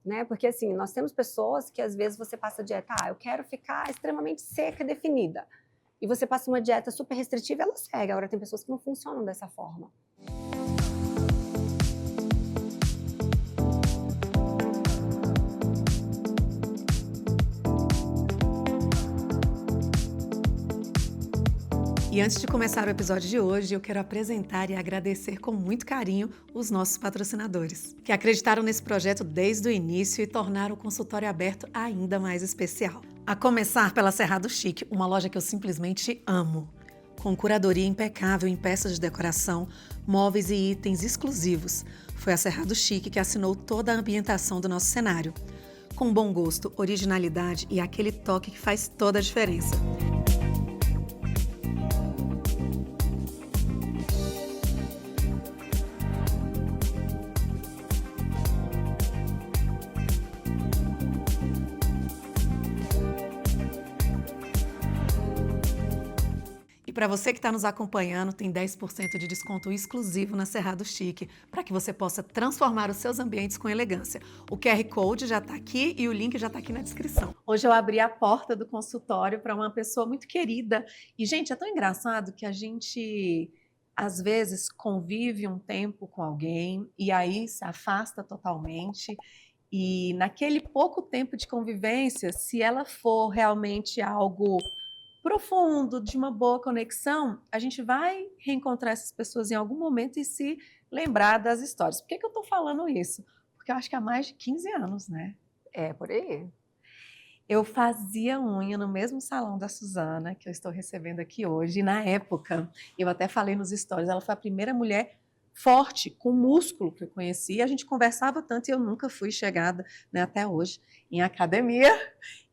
né? Porque assim, nós temos pessoas que às vezes você passa a dieta, eu quero ficar extremamente seca e definida. E você passa uma dieta super restritiva e ela segue. Agora tem pessoas que não funcionam dessa forma. E antes de começar o episódio de hoje, eu quero apresentar e agradecer com muito carinho os nossos patrocinadores, que acreditaram nesse projeto desde o início e tornaram o consultório aberto ainda mais especial. A começar pela Cerrado Chic, uma loja que eu simplesmente amo. Com curadoria impecável em peças de decoração, móveis e itens exclusivos. Foi a Cerrado Chic que assinou toda a ambientação do nosso cenário. Com bom gosto, originalidade e aquele toque que faz toda a diferença. E para você que está nos acompanhando, tem 10% de desconto exclusivo na Cerrado Chic, para que você possa transformar os seus ambientes com elegância. O QR Code já está aqui e o link já está aqui na descrição. Hoje eu abri a porta do consultório para uma pessoa muito querida. E, gente, é tão engraçado que a gente, às vezes, convive um tempo com alguém e aí se afasta totalmente. E naquele pouco tempo de convivência, se ela for realmente algo profundo, de uma boa conexão, a gente vai reencontrar essas pessoas em algum momento e se lembrar das histórias. Por que eu estou falando isso? Porque eu acho que há mais de 15 anos, né? É, por aí. Eu fazia unha no mesmo salão da Suzana, que eu estou recebendo aqui hoje. E na época, eu até falei nos stories, ela foi a primeira mulher forte, com músculo que eu conheci. A gente conversava tanto e eu nunca fui chegada, né, até hoje, em academia,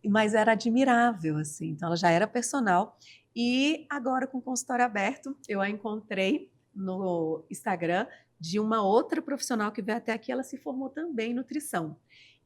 mas era admirável, assim. Então, ela já era personal. E agora, com o consultório aberto, eu a encontrei no Instagram de uma outra profissional que veio até aqui. Ela se formou também em nutrição.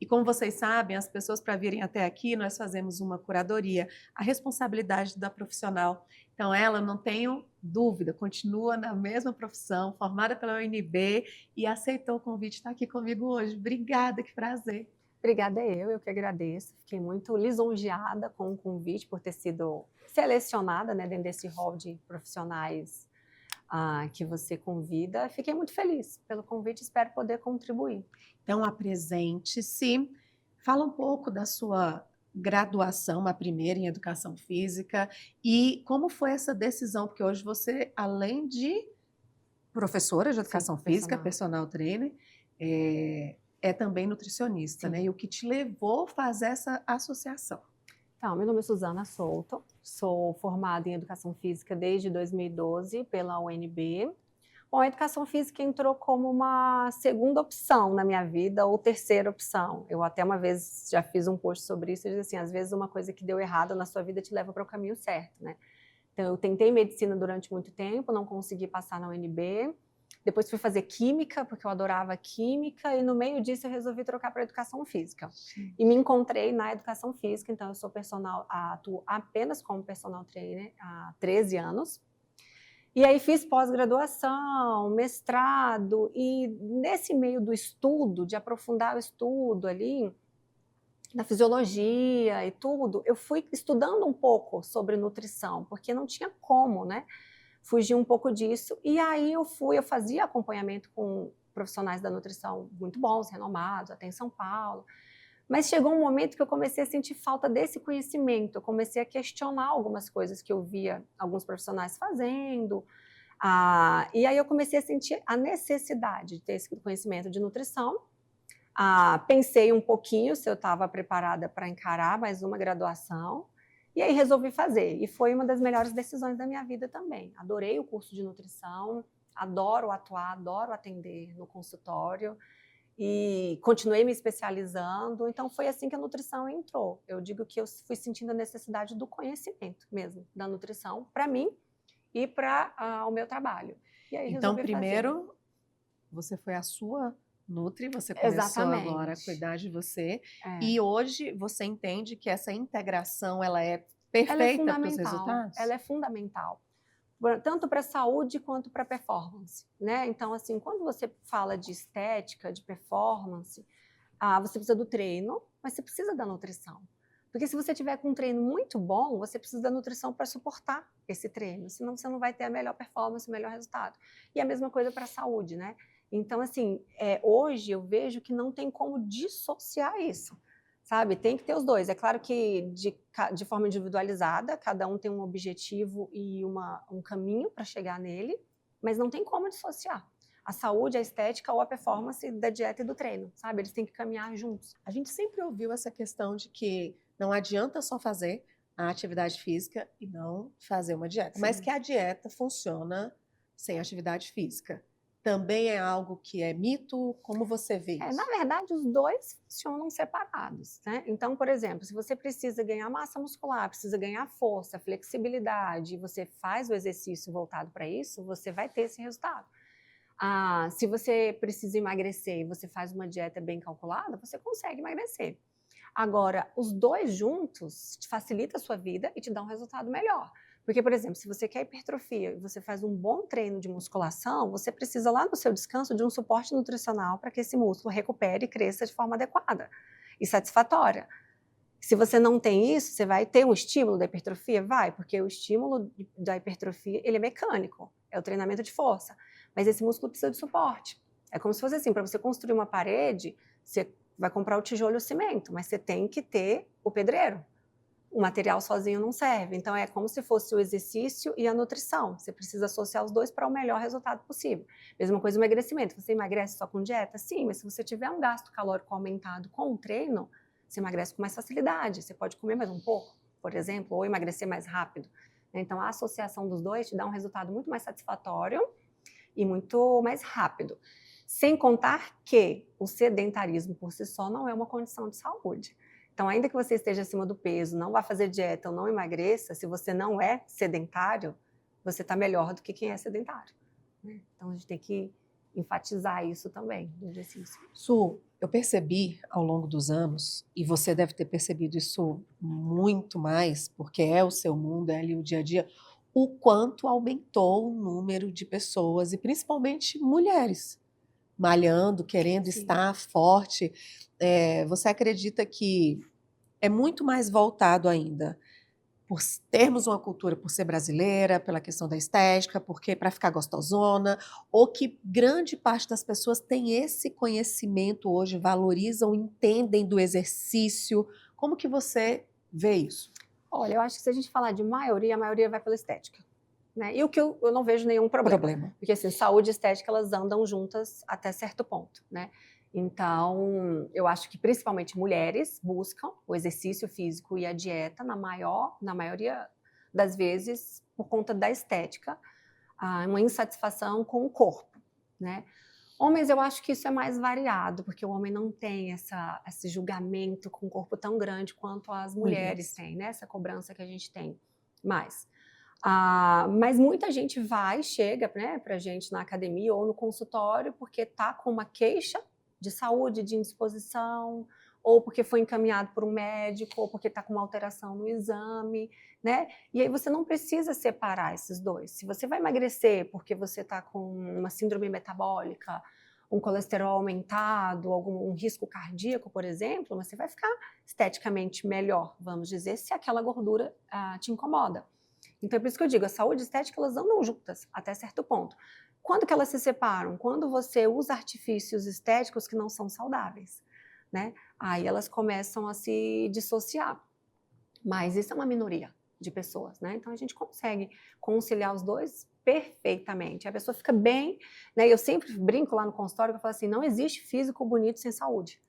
E como vocês sabem, as pessoas para virem até aqui, nós fazemos uma curadoria. A responsabilidade da profissional. Então, ela, não tenho dúvida, continua na mesma profissão, formada pela UNB e aceitou o convite de estar aqui comigo hoje. Obrigada, que prazer. Obrigada eu que agradeço. Fiquei muito lisonjeada com o convite por ter sido selecionada, né, dentro desse hall de profissionais que você convida. Fiquei muito feliz pelo convite, espero poder contribuir. Então, apresente-se, fala um pouco da sua graduação, a primeira em Educação Física, e como foi essa decisão, porque hoje você, além de professora de Educação Física, personal trainer, é também nutricionista, né? E o que te levou a fazer essa associação? Então, meu nome é Suzana Souto, sou formada em Educação Física desde 2012 pela UNB. Bom, a Educação Física entrou como uma segunda opção na minha vida, ou terceira opção. Eu até uma vez já fiz um post sobre isso, e disse assim, às vezes uma coisa que deu errado na sua vida te leva para o caminho certo, né? Então, eu tentei medicina durante muito tempo, não consegui passar na UNB. Depois fui fazer química, porque eu adorava química, e no meio disso eu resolvi trocar para educação física. E me encontrei na educação física, então eu sou atuo apenas como personal trainer há 13 anos. E aí fiz pós-graduação, mestrado, e nesse meio do estudo, de aprofundar o estudo ali, na fisiologia e tudo, eu fui estudando um pouco sobre nutrição, porque não tinha como, né? Fugir um pouco disso, e aí eu fazia acompanhamento com profissionais da nutrição muito bons, renomados, até em São Paulo, mas chegou um momento que eu comecei a sentir falta desse conhecimento, eu comecei a questionar algumas coisas que eu via alguns profissionais fazendo, e aí eu comecei a sentir a necessidade de ter esse conhecimento de nutrição. Pensei um pouquinho se eu estava preparada para encarar mais uma graduação, e aí resolvi fazer, e foi uma das melhores decisões da minha vida também. Adorei o curso de nutrição, adoro atuar, adoro atender no consultório, e continuei me especializando, então foi assim que a nutrição entrou. Eu digo que eu fui sentindo a necessidade do conhecimento mesmo, da nutrição, para mim e para o meu trabalho. E aí então, resolvi primeiro, você foi a sua Nutri, você começou agora a cuidar de você, e hoje você entende que essa integração, ela é perfeita para os resultados? Ela é fundamental, tanto para a saúde quanto para a performance, né? Então, assim, quando você fala de estética, de performance, você precisa do treino, mas você precisa da nutrição. Porque se você tiver com um treino muito bom, você precisa da nutrição para suportar esse treino, senão você não vai ter a melhor performance, o melhor resultado. E a mesma coisa para a saúde, né? Então, assim, hoje eu vejo que não tem como dissociar isso, sabe? Tem que ter os dois. É claro que de forma individualizada, cada um tem um objetivo e um caminho para chegar nele, mas não tem como dissociar. A saúde, a estética ou a performance da dieta e do treino, sabe? Eles têm que caminhar juntos. A gente sempre ouviu essa questão de que não adianta só fazer a atividade física e não fazer uma dieta, Sim. mas que a dieta funciona sem atividade física. Também é algo que é mito? Como você vê isso? Na verdade, os dois funcionam separados, né? Então, por exemplo, se você precisa ganhar massa muscular, precisa ganhar força, flexibilidade, e você faz o exercício voltado para isso, você vai ter esse resultado. Se você precisa emagrecer e você faz uma dieta bem calculada, você consegue emagrecer. Agora, os dois juntos facilita a sua vida e te dá um resultado melhor. Porque, por exemplo, se você quer hipertrofia e você faz um bom treino de musculação, você precisa lá no seu descanso de um suporte nutricional para que esse músculo recupere e cresça de forma adequada e satisfatória. Se você não tem isso, você vai ter um estímulo da hipertrofia? Vai, porque o estímulo da hipertrofia ele é mecânico, é o treinamento de força. Mas esse músculo precisa de suporte. É como se fosse assim, para você construir uma parede, você vai comprar o tijolo e o cimento, mas você tem que ter o pedreiro. O material sozinho não serve. Então, é como se fosse o exercício e a nutrição. Você precisa associar os dois para o melhor resultado possível. Mesma coisa o emagrecimento. Você emagrece só com dieta? Sim, mas se você tiver um gasto calórico aumentado com o treino, você emagrece com mais facilidade. Você pode comer mais um pouco, por exemplo, ou emagrecer mais rápido. Então, a associação dos dois te dá um resultado muito mais satisfatório e muito mais rápido. Sem contar que o sedentarismo por si só não é uma condição de saúde. Então, ainda que você esteja acima do peso, não vá fazer dieta ou não emagreça, se você não é sedentário, você está melhor do que quem é sedentário, né? Então, a gente tem que enfatizar isso também no exercício. Su, eu percebi ao longo dos anos, e você deve ter percebido isso muito mais, porque é o seu mundo, é ali o dia a dia, o quanto aumentou o número de pessoas, e principalmente mulheres, malhando, querendo Sim. estar forte. Você acredita que é muito mais voltado ainda por termos uma cultura, por ser brasileira, pela questão da estética, porque para ficar gostosona, ou que grande parte das pessoas tem esse conhecimento hoje, valorizam, entendem do exercício? Como que você vê isso? Olha, eu acho que se a gente falar de maioria, a maioria vai pela estética, né? E o que eu não vejo nenhum problema. Porque assim, saúde e estética, elas andam juntas até certo ponto, né? Então, eu acho que principalmente mulheres buscam o exercício físico e a dieta na maioria das vezes por conta da estética, uma insatisfação com o corpo, né? Homens, eu acho que isso é mais variado, porque o homem não tem esse julgamento com o corpo tão grande quanto as mulheres têm, né? Essa cobrança que a gente tem mais. Mas muita gente chega, né, para a gente na academia ou no consultório porque está com uma queixa de saúde, de indisposição, ou porque foi encaminhado por um médico, ou porque está com uma alteração no exame, né? E aí você não precisa separar esses dois. Se você vai emagrecer porque você está com uma síndrome metabólica, um colesterol aumentado, um risco cardíaco, por exemplo, você vai ficar esteticamente melhor, vamos dizer, se aquela gordura te incomoda. Então, é por isso que eu digo, a saúde e a estética, elas andam juntas até certo ponto. Quando que elas se separam? Quando você usa artifícios estéticos que não são saudáveis, né? Aí elas começam a se dissociar. Mas isso é uma minoria de pessoas, né? Então, a gente consegue conciliar os dois perfeitamente. A pessoa fica bem, né? Eu sempre brinco lá no consultório, eu falo assim, não existe físico bonito sem saúde,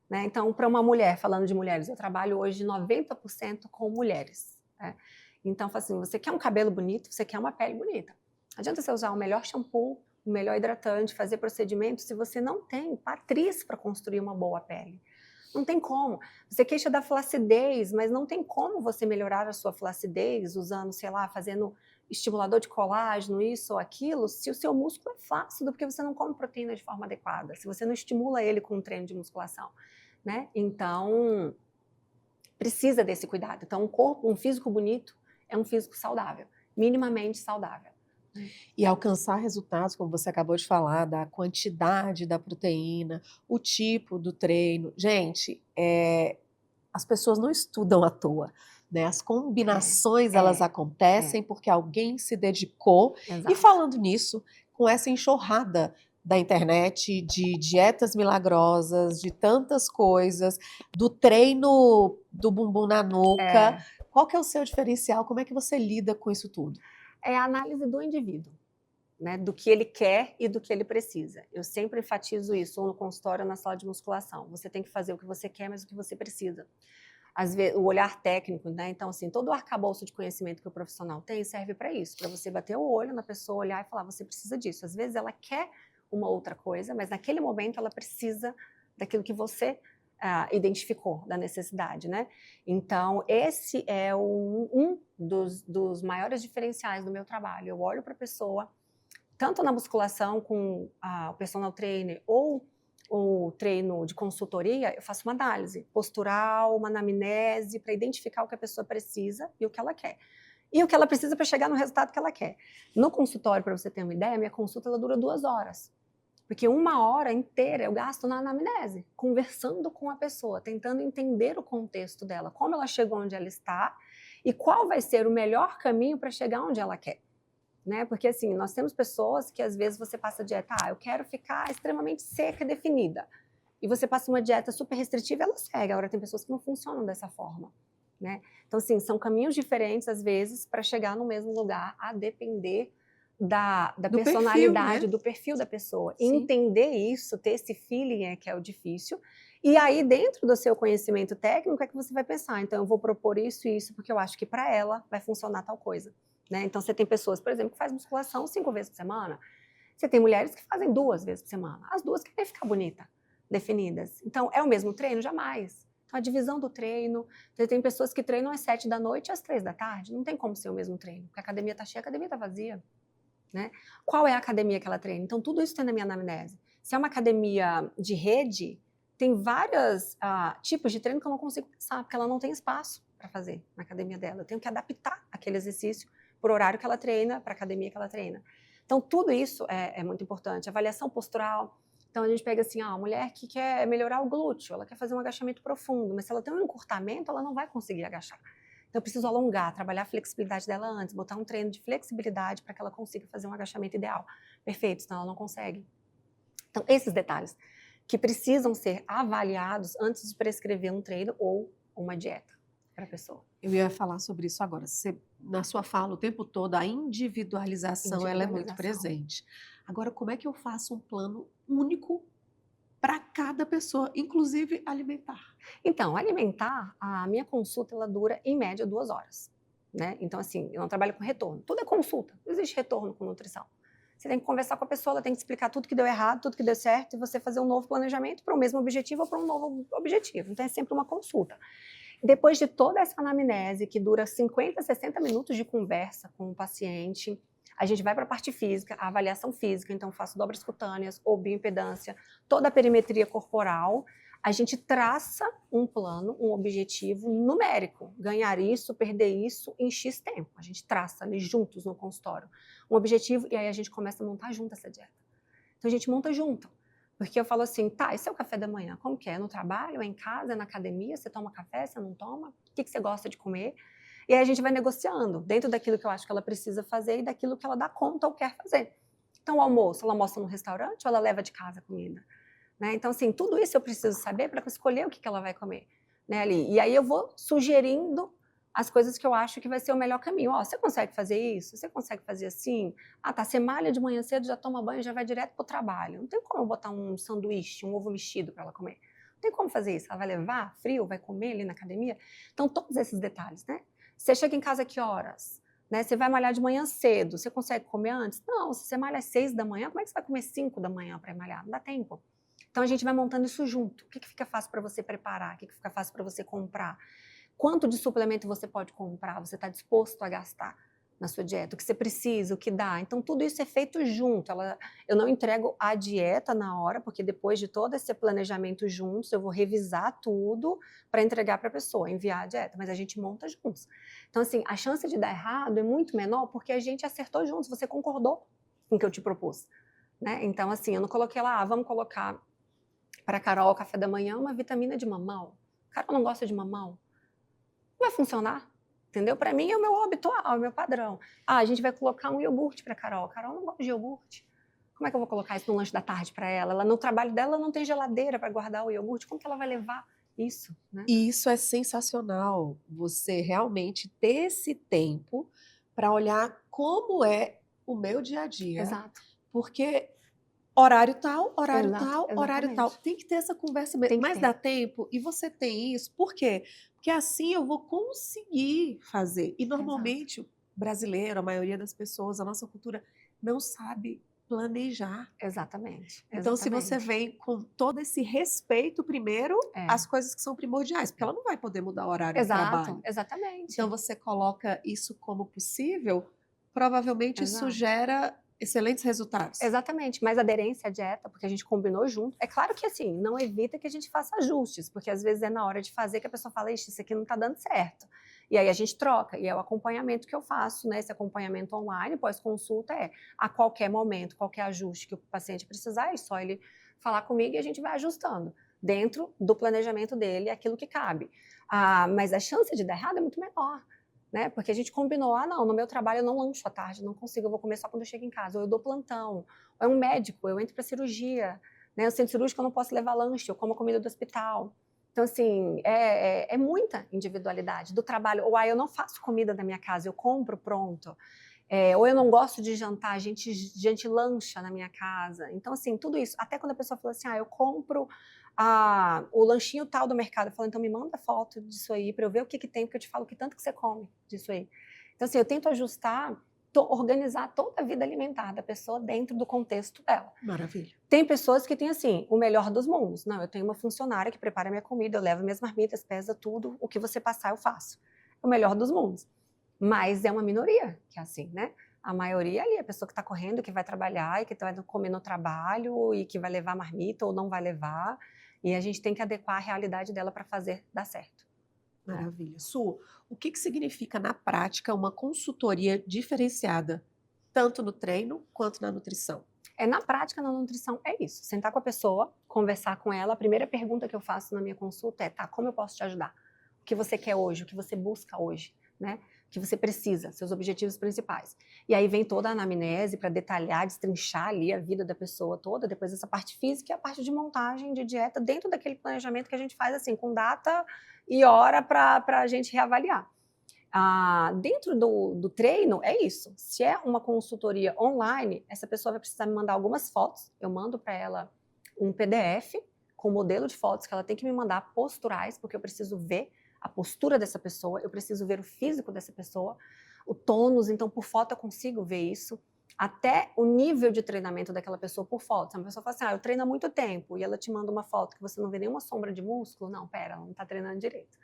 né? Então, para uma mulher, falando de mulheres, eu trabalho hoje 90% com mulheres, né? Então, assim, você quer um cabelo bonito, você quer uma pele bonita. Não adianta você usar o melhor shampoo, o melhor hidratante, fazer procedimentos, se você não tem matriz para construir uma boa pele. Não tem como. Você queixa da flacidez, mas não tem como você melhorar a sua flacidez usando, sei lá, fazendo estimulador de colágeno, isso ou aquilo, se o seu músculo é flácido, porque você não come proteína de forma adequada, se você não estimula ele com um treino de musculação, né? Então, precisa desse cuidado. Então, um físico bonito é um físico saudável, minimamente saudável. E alcançar resultados, como você acabou de falar, da quantidade da proteína, o tipo do treino. Gente, as pessoas não estudam à toa, né? As combinações, elas acontecem porque alguém se dedicou. Exato. E falando nisso, com essa enxurrada da internet, de dietas milagrosas, de tantas coisas, do treino do bumbum na nuca, qual que é o seu diferencial? Como é que você lida com isso tudo? É a análise do indivíduo, né, do que ele quer e do que ele precisa. Eu sempre enfatizo isso, ou no consultório ou na sala de musculação. Você tem que fazer o que você quer, mas o que você precisa. Às vezes, o olhar técnico, né? Então, assim, todo o arcabouço de conhecimento que o profissional tem serve para isso, para você bater o olho na pessoa, olhar e falar, você precisa disso. Às vezes ela quer uma outra coisa, mas naquele momento ela precisa daquilo que você identificou, da necessidade, né? Então, esse é um dos maiores diferenciais do meu trabalho. Eu olho para a pessoa, tanto na musculação com o personal trainer ou o treino de consultoria, eu faço uma análise postural, uma anamnese, para identificar o que a pessoa precisa e o que ela quer. E o que ela precisa para chegar no resultado que ela quer. No consultório, para você ter uma ideia, minha consulta ela dura 2 horas. Porque 1 hora inteira eu gasto na anamnese, conversando com a pessoa, tentando entender o contexto dela, como ela chegou onde ela está e qual vai ser o melhor caminho para chegar onde ela quer. Né? Porque assim, nós temos pessoas que às vezes você passa a dieta, eu quero ficar extremamente seca e definida. E você passa uma dieta super restritiva e ela segue. Agora tem pessoas que não funcionam dessa forma. Né? Então, assim, são caminhos diferentes às vezes para chegar no mesmo lugar, a depender da personalidade, perfil, né? do perfil da pessoa. Sim. Entender isso, ter esse feeling que é o difícil. E aí, dentro do seu conhecimento técnico, é que você vai pensar, então eu vou propor isso e isso, porque eu acho que para ela vai funcionar tal coisa. Né? Então, você tem pessoas, por exemplo, que fazem musculação 5 vezes por semana. Você tem mulheres que fazem 2 vezes por semana. As 2 querem ficar bonita, definidas. Então, é o mesmo treino? Jamais. Então, a divisão do treino. Você tem pessoas que treinam às 7 da noite e às 3 da tarde. Não tem como ser o mesmo treino, porque a academia está cheia, a academia está vazia. Né? Qual é a academia que ela treina? Então, tudo isso tem na minha anamnese. Se é uma academia de rede, tem vários tipos de treino que eu não consigo pensar, porque ela não tem espaço para fazer na academia dela. Eu tenho que adaptar aquele exercício para o horário que ela treina, para a academia que ela treina. Então, tudo isso é muito importante. Avaliação postural. Então, a gente pega assim, a mulher que quer melhorar o glúteo, ela quer fazer um agachamento profundo, mas se ela tem um encurtamento, ela não vai conseguir agachar. Então, eu preciso alongar, trabalhar a flexibilidade dela antes, botar um treino de flexibilidade para que ela consiga fazer um agachamento ideal. Perfeito, senão ela não consegue. Então, esses detalhes que precisam ser avaliados antes de prescrever um treino ou uma dieta para a pessoa. Eu ia falar sobre isso agora. Você, na sua fala o tempo todo, a individualização ela é muito presente. Agora, como é que eu faço um plano único para cada pessoa, inclusive alimentar? Então, alimentar, a minha consulta ela dura em média 2 horas. Né? Então, assim, eu não trabalho com retorno. Tudo é consulta, não existe retorno com nutrição. Você tem que conversar com a pessoa, ela tem que explicar tudo que deu errado, tudo que deu certo, e você fazer um novo planejamento para o mesmo objetivo ou para um novo objetivo. Então, é sempre uma consulta. Depois de toda essa anamnese, que dura 50, 60 minutos de conversa com o paciente, a gente vai para a parte física, a avaliação física, então faço dobras cutâneas ou bioimpedância, toda a perimetria corporal, a gente traça um plano, um objetivo numérico, ganhar isso, perder isso em X tempo. A gente traça ali juntos no consultório um objetivo e aí a gente começa a montar junto essa dieta. Então a gente monta junto. Porque eu falo assim, tá, esse é o café da manhã, como que é? No trabalho, é em casa, é na academia, você toma café, você não toma? O que você gosta de comer? E aí a gente vai negociando dentro daquilo que eu acho que ela precisa fazer e daquilo que ela dá conta ou quer fazer. Então o almoço, ela almoça no restaurante ou ela leva de casa a comida? Né? Então assim, tudo isso eu preciso saber para escolher o que ela vai comer. Né, ali. E aí eu vou sugerindo as coisas que eu acho que vai ser o melhor caminho. Você consegue fazer isso? Você consegue fazer assim? Tá, você malha de manhã cedo, já toma banho, já vai direto para o trabalho. Não tem como eu botar um sanduíche, um ovo mexido para ela comer. Não tem como fazer isso. Ela vai levar frio, vai comer ali na academia. Então, todos esses detalhes, né? Você chega em casa a que horas? Né? Você vai malhar de manhã cedo, você consegue comer antes? Não, se você malha às 6 da manhã, como é que você vai comer 5 da manhã para ir malhar? Não dá tempo. Então, a gente vai montando isso junto. O que fica fácil para você preparar? O que fica fácil para você comprar? Quanto de suplemento você pode comprar? Você está disposto a gastar? na sua dieta, o que você precisa, o que dá. Então, tudo isso é feito junto. Eu não entrego a dieta na hora, porque depois de todo esse planejamento juntos, eu vou revisar tudo para entregar para a pessoa, enviar a dieta, mas a gente monta juntos. Então, assim, a chance de dar errado é muito menor porque a gente acertou juntos, você concordou com o que eu te propus, né? Então, assim, eu não coloquei lá, vamos colocar para a Carol ao café da manhã uma vitamina de mamão. Carol não gosta de mamão. Não vai funcionar. Entendeu? Para mim é o meu habitual, é o meu padrão. A gente vai colocar um iogurte para Carol. Carol não gosta de iogurte. Como é que eu vou colocar isso no lanche da tarde para ela? Ela no trabalho dela não tem geladeira para guardar o iogurte. Como que ela vai levar isso, né? E isso é sensacional, você realmente ter esse tempo para olhar como é o meu dia a dia, Exato. porque horário tal, horário Exato, tal, horário tal. exatamente. Tem que ter essa conversa Tem mesmo. que Mas ter. dá tempo e você tem isso. Por quê? Porque assim eu vou conseguir fazer. E normalmente o brasileiro, a maioria das pessoas, a nossa cultura não sabe planejar. Exatamente. Então, se você Exatamente. vem com todo esse respeito primeiro, É. às coisas que são primordiais, porque ela não vai poder mudar o horário do Exato, trabalho. exatamente. Então, você coloca isso como possível, provavelmente isso Exato. gera excelentes resultados. Exatamente, mais aderência à dieta, porque a gente combinou junto. É claro que assim, não evita que a gente faça ajustes, porque às vezes é na hora de fazer que a pessoa fala, ixi, isso aqui não está dando certo. E aí a gente troca, e é o acompanhamento que eu faço, né? Esse acompanhamento online, pós-consulta, é a qualquer momento, qualquer ajuste que o paciente precisar, é só ele falar comigo e a gente vai ajustando dentro do planejamento dele, aquilo que cabe. Mas a chance de dar errado é muito menor. Né? Porque a gente combinou, não, no meu trabalho eu não lancho à tarde, não consigo, eu vou comer só quando eu chego em casa, ou eu dou plantão, ou é um médico, eu entro para cirurgia, né? O centro cirúrgico eu não posso levar lanche, eu como a comida do hospital. Então, assim, é muita individualidade do trabalho. Ou eu não faço comida na minha casa, eu compro pronto. Ou eu não gosto de jantar, a gente lancha na minha casa. Então, assim, tudo isso. Até quando a pessoa fala assim, eu compro o lanchinho tal do mercado. Eu falo, então me manda foto disso aí para eu ver o que tem, porque eu te falo que tanto que você come disso aí. Então, assim, eu tento ajustar, organizar toda a vida alimentar da pessoa dentro do contexto dela. Maravilha. Tem pessoas que têm, assim, o melhor dos mundos. Não, eu tenho uma funcionária que prepara minha comida, eu levo minhas marmitas, pesa tudo, o que você passar eu faço. É o melhor dos mundos. Mas é uma minoria que é assim, né? A maioria ali é a pessoa que está correndo, que vai trabalhar e que vai comer no trabalho e que vai levar marmita ou não vai levar. E a gente tem que adequar a realidade dela para fazer dar certo. Maravilha. Su, o que significa na prática uma consultoria diferenciada, tanto no treino quanto na nutrição? Na prática, na nutrição, é isso. Sentar com a pessoa, conversar com ela. A primeira pergunta que eu faço na minha consulta é, como eu posso te ajudar? O que você quer hoje? O que você busca hoje? Né? O que você precisa? Seus objetivos principais. E aí vem toda a anamnese para detalhar, destrinchar ali a vida da pessoa toda. Depois essa parte física e a parte de montagem de dieta dentro daquele planejamento que a gente faz assim, com data e hora para a gente reavaliar. Dentro do treino, é isso. Se é uma consultoria online, essa pessoa vai precisar me mandar algumas fotos. Eu mando para ela um PDF com modelo de fotos que ela tem que me mandar posturais, porque eu preciso ver a postura dessa pessoa, eu preciso ver o físico dessa pessoa, o tônus, então por foto eu consigo ver isso. Até o nível de treinamento daquela pessoa por foto. Se uma pessoa fala assim, eu treino há muito tempo, e ela te manda uma foto que você não vê nenhuma sombra de músculo, não, pera, ela não está treinando direito.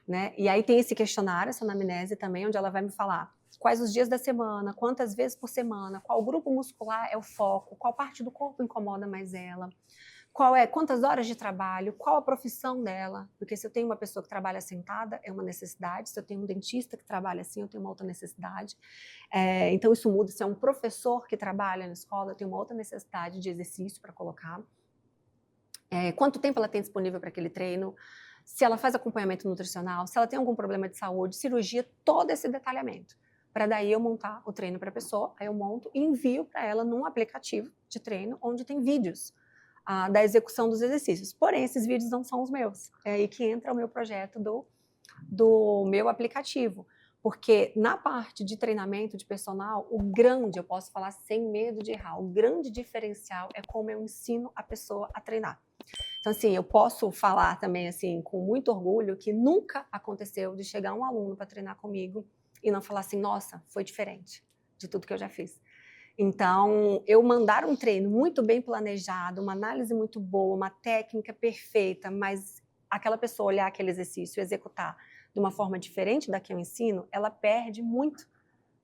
Né? E aí tem esse questionário, essa anamnese também, onde ela vai me falar quais os dias da semana, quantas vezes por semana, qual grupo muscular é o foco, qual parte do corpo incomoda mais ela, quantas horas de trabalho, qual a profissão dela, porque se eu tenho uma pessoa que trabalha sentada, é uma necessidade, se eu tenho um dentista que trabalha assim, eu tenho uma outra necessidade. Então isso muda, se é um professor que trabalha na escola, eu tenho uma outra necessidade de exercício para colocar. Quanto tempo ela tem disponível para aquele treino, se ela faz acompanhamento nutricional, se ela tem algum problema de saúde, cirurgia, todo esse detalhamento. Para daí eu montar o treino para a pessoa, aí eu monto e envio para ela num aplicativo de treino onde tem vídeos da execução dos exercícios. Porém, esses vídeos não são os meus. É aí que entra o meu projeto do meu aplicativo. Porque na parte de treinamento de personal, eu posso falar sem medo de errar, o grande diferencial é como eu ensino a pessoa a treinar. Então, assim, eu posso falar também, assim, com muito orgulho, que nunca aconteceu de chegar um aluno para treinar comigo e não falar assim, nossa, foi diferente de tudo que eu já fiz. Então, eu mandar um treino muito bem planejado, uma análise muito boa, uma técnica perfeita, mas aquela pessoa olhar aquele exercício e executar de uma forma diferente da que eu ensino, ela perde muito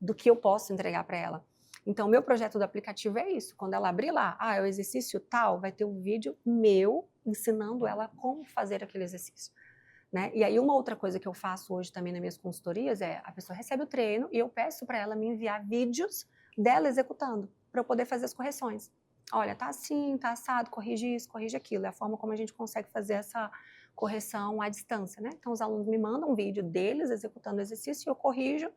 do que eu posso entregar para ela. Então, o meu projeto do aplicativo é isso. Quando ela abrir lá, é o exercício tal, vai ter um vídeo meu ensinando ela como fazer aquele exercício. Né? E aí, uma outra coisa que eu faço hoje também nas minhas consultorias é a pessoa recebe o treino e eu peço para ela me enviar vídeos dela executando, para eu poder fazer as correções. Olha, tá assim, tá assado, corrige isso, corrige aquilo. É a forma como a gente consegue fazer essa correção à distância, né? Então, os alunos me mandam um vídeo deles executando o exercício, eu corrijo,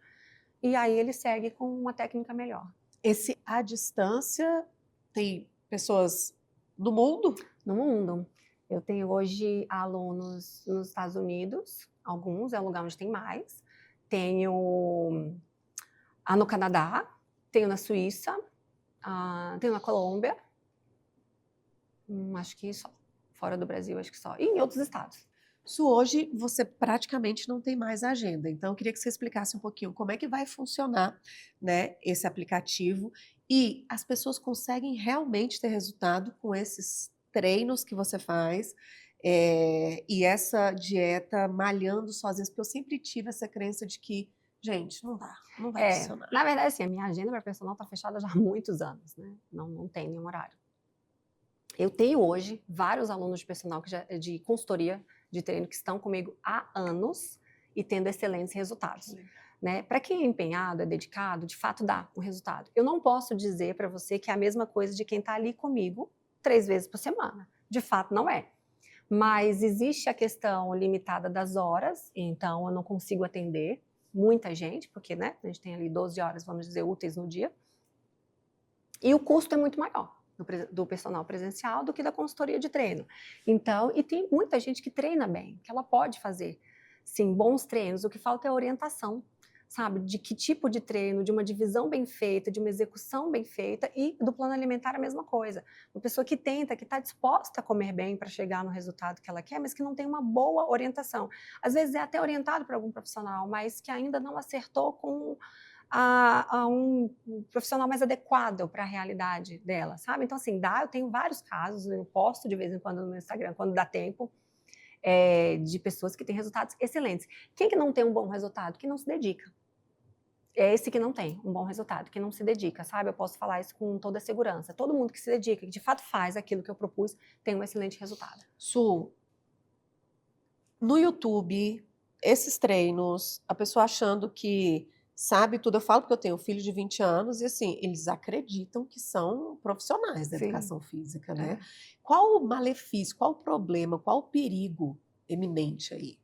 e aí ele segue com uma técnica melhor. Esse à distância tem pessoas do mundo? No mundo. Eu tenho hoje alunos nos Estados Unidos, alguns, é o lugar onde tem mais. Tenho no Canadá, tenho na Suíça, tenho na Colômbia, acho que só. Fora do Brasil, acho que só. E em outros estados. Isso hoje você praticamente não tem mais agenda. Então, eu queria que você explicasse um pouquinho como é que vai funcionar, né, esse aplicativo e as pessoas conseguem realmente ter resultado com esses treinos que você faz e essa dieta malhando sozinhos, porque eu sempre tive essa crença de que, gente, não dá, não vai funcionar. Na verdade, assim, a minha agenda para personal está fechada já há muitos anos, né? Não tem nenhum horário. Eu tenho hoje vários alunos de personal de consultoria de treino que estão comigo há anos e tendo excelentes resultados. Né? Para quem é empenhado, é dedicado, de fato dá um resultado. Eu não posso dizer para você que é a mesma coisa de quem está ali comigo 3 vezes por semana. De fato, não é. Mas existe a questão limitada das horas, então eu não consigo atender muita gente, porque né, a gente tem ali 12 horas, vamos dizer, úteis no dia. E o custo é muito maior do personal presencial do que da consultoria de treino. Então, e tem muita gente que treina bem, que ela pode fazer, sim, bons treinos. O que falta é orientação, sabe? De que tipo de treino, de uma divisão bem feita, de uma execução bem feita e do plano alimentar a mesma coisa. Uma pessoa que tenta, que está disposta a comer bem para chegar no resultado que ela quer, mas que não tem uma boa orientação. Às vezes é até orientado por algum profissional, mas que ainda não acertou com a um profissional mais adequado para a realidade dela, sabe? Então, assim, eu tenho vários casos, eu posto de vez em quando no meu Instagram, quando dá tempo, de pessoas que têm resultados excelentes. Quem que não tem um bom resultado? Quem não se dedica. É esse que não tem um bom resultado, que não se dedica, sabe? Eu posso falar isso com toda a segurança. Todo mundo que se dedica, que de fato faz aquilo que eu propus, tem um excelente resultado. Su, no YouTube, esses treinos, a pessoa achando que sabe tudo, eu falo porque eu tenho um filho de 20 anos e assim, eles acreditam que são profissionais da educação física, né? Qual o malefício, qual o problema, qual o perigo eminente aí?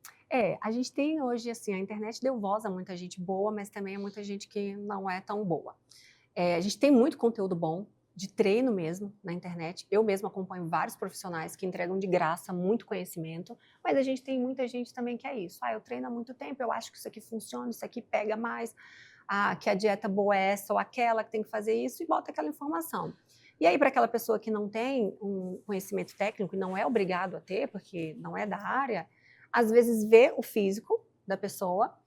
A gente tem hoje, assim, a internet deu voz a muita gente boa, mas também a muita gente que não é tão boa. A gente tem muito conteúdo bom, de treino mesmo, na internet. Eu mesma acompanho vários profissionais que entregam de graça muito conhecimento, mas a gente tem muita gente também que é isso. Eu treino há muito tempo, eu acho que isso aqui funciona, isso aqui pega mais, que a dieta boa é essa ou aquela, que tem que fazer isso, e bota aquela informação. E aí, para aquela pessoa que não tem um conhecimento técnico e não é obrigado a ter, porque não é da área, às vezes vê o físico da pessoa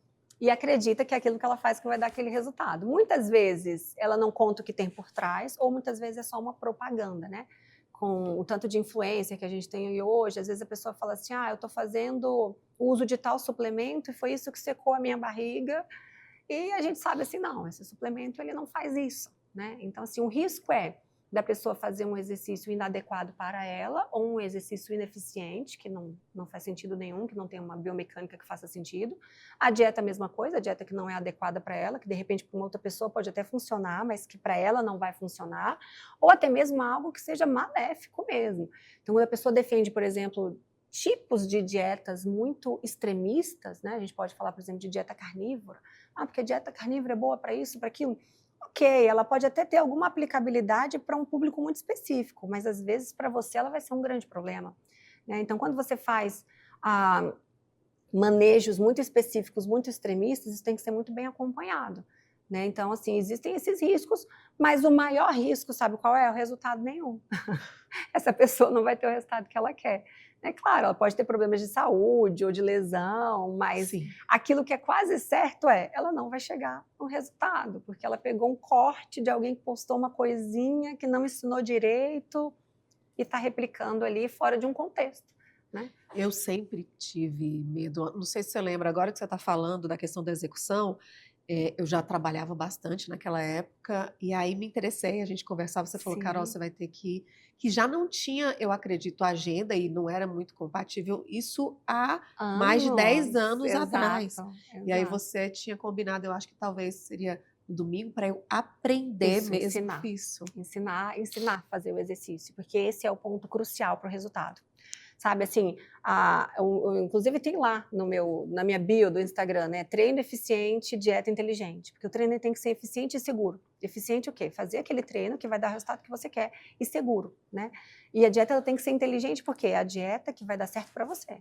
e acredita que é aquilo que ela faz que vai dar aquele resultado. Muitas vezes ela não conta o que tem por trás, ou muitas vezes é só uma propaganda, né? Com o tanto de influência que a gente tem hoje, às vezes a pessoa fala assim, eu estou fazendo uso de tal suplemento e foi isso que secou a minha barriga, e a gente sabe assim, não, esse suplemento ele não faz isso, né? Então, assim, o risco é da pessoa fazer um exercício inadequado para ela ou um exercício ineficiente, que não faz sentido nenhum, que não tem uma biomecânica que faça sentido. A dieta é a mesma coisa, a dieta que não é adequada para ela, que de repente para uma outra pessoa pode até funcionar, mas que para ela não vai funcionar, ou até mesmo algo que seja maléfico mesmo. Então, quando a pessoa defende, por exemplo, tipos de dietas muito extremistas, né? A gente pode falar, por exemplo, de dieta carnívora. Porque a dieta carnívora é boa para isso, para aquilo. Ok, ela pode até ter alguma aplicabilidade para um público muito específico, mas às vezes para você ela vai ser um grande problema. Né? Então, quando você faz manejos muito específicos, muito extremistas, isso tem que ser muito bem acompanhado. Né? Então, assim, existem esses riscos, mas o maior risco, sabe qual é? O resultado nenhum. Essa pessoa não vai ter o resultado que ela quer. É claro, ela pode ter problemas de saúde ou de lesão, mas aquilo que é quase certo ela não vai chegar no resultado, porque ela pegou um corte de alguém que postou uma coisinha que não ensinou direito e está replicando ali fora de um contexto. Né? Eu sempre tive medo, não sei se você lembra, agora que você está falando da questão da execução, Eu já trabalhava bastante naquela época, e aí me interessei, a gente conversava, você falou, Carol, Sim. você vai ter que já não tinha, eu acredito, agenda e não era muito compatível, isso há mais de 10 Anos, anos atrás. exato, E aí exato. você tinha combinado, eu acho que talvez seria no domingo, para eu aprender Isso, mesmo ensinar. isso. Ensinar a fazer o exercício, porque esse é o ponto crucial para o resultado. Sabe, assim, inclusive tem lá na minha bio do Instagram, né? Treino eficiente, dieta inteligente. Porque o treino tem que ser eficiente e seguro. Eficiente o quê? Fazer aquele treino que vai dar o resultado que você quer e seguro, né? E a dieta ela tem que ser inteligente porque é a dieta que vai dar certo para você.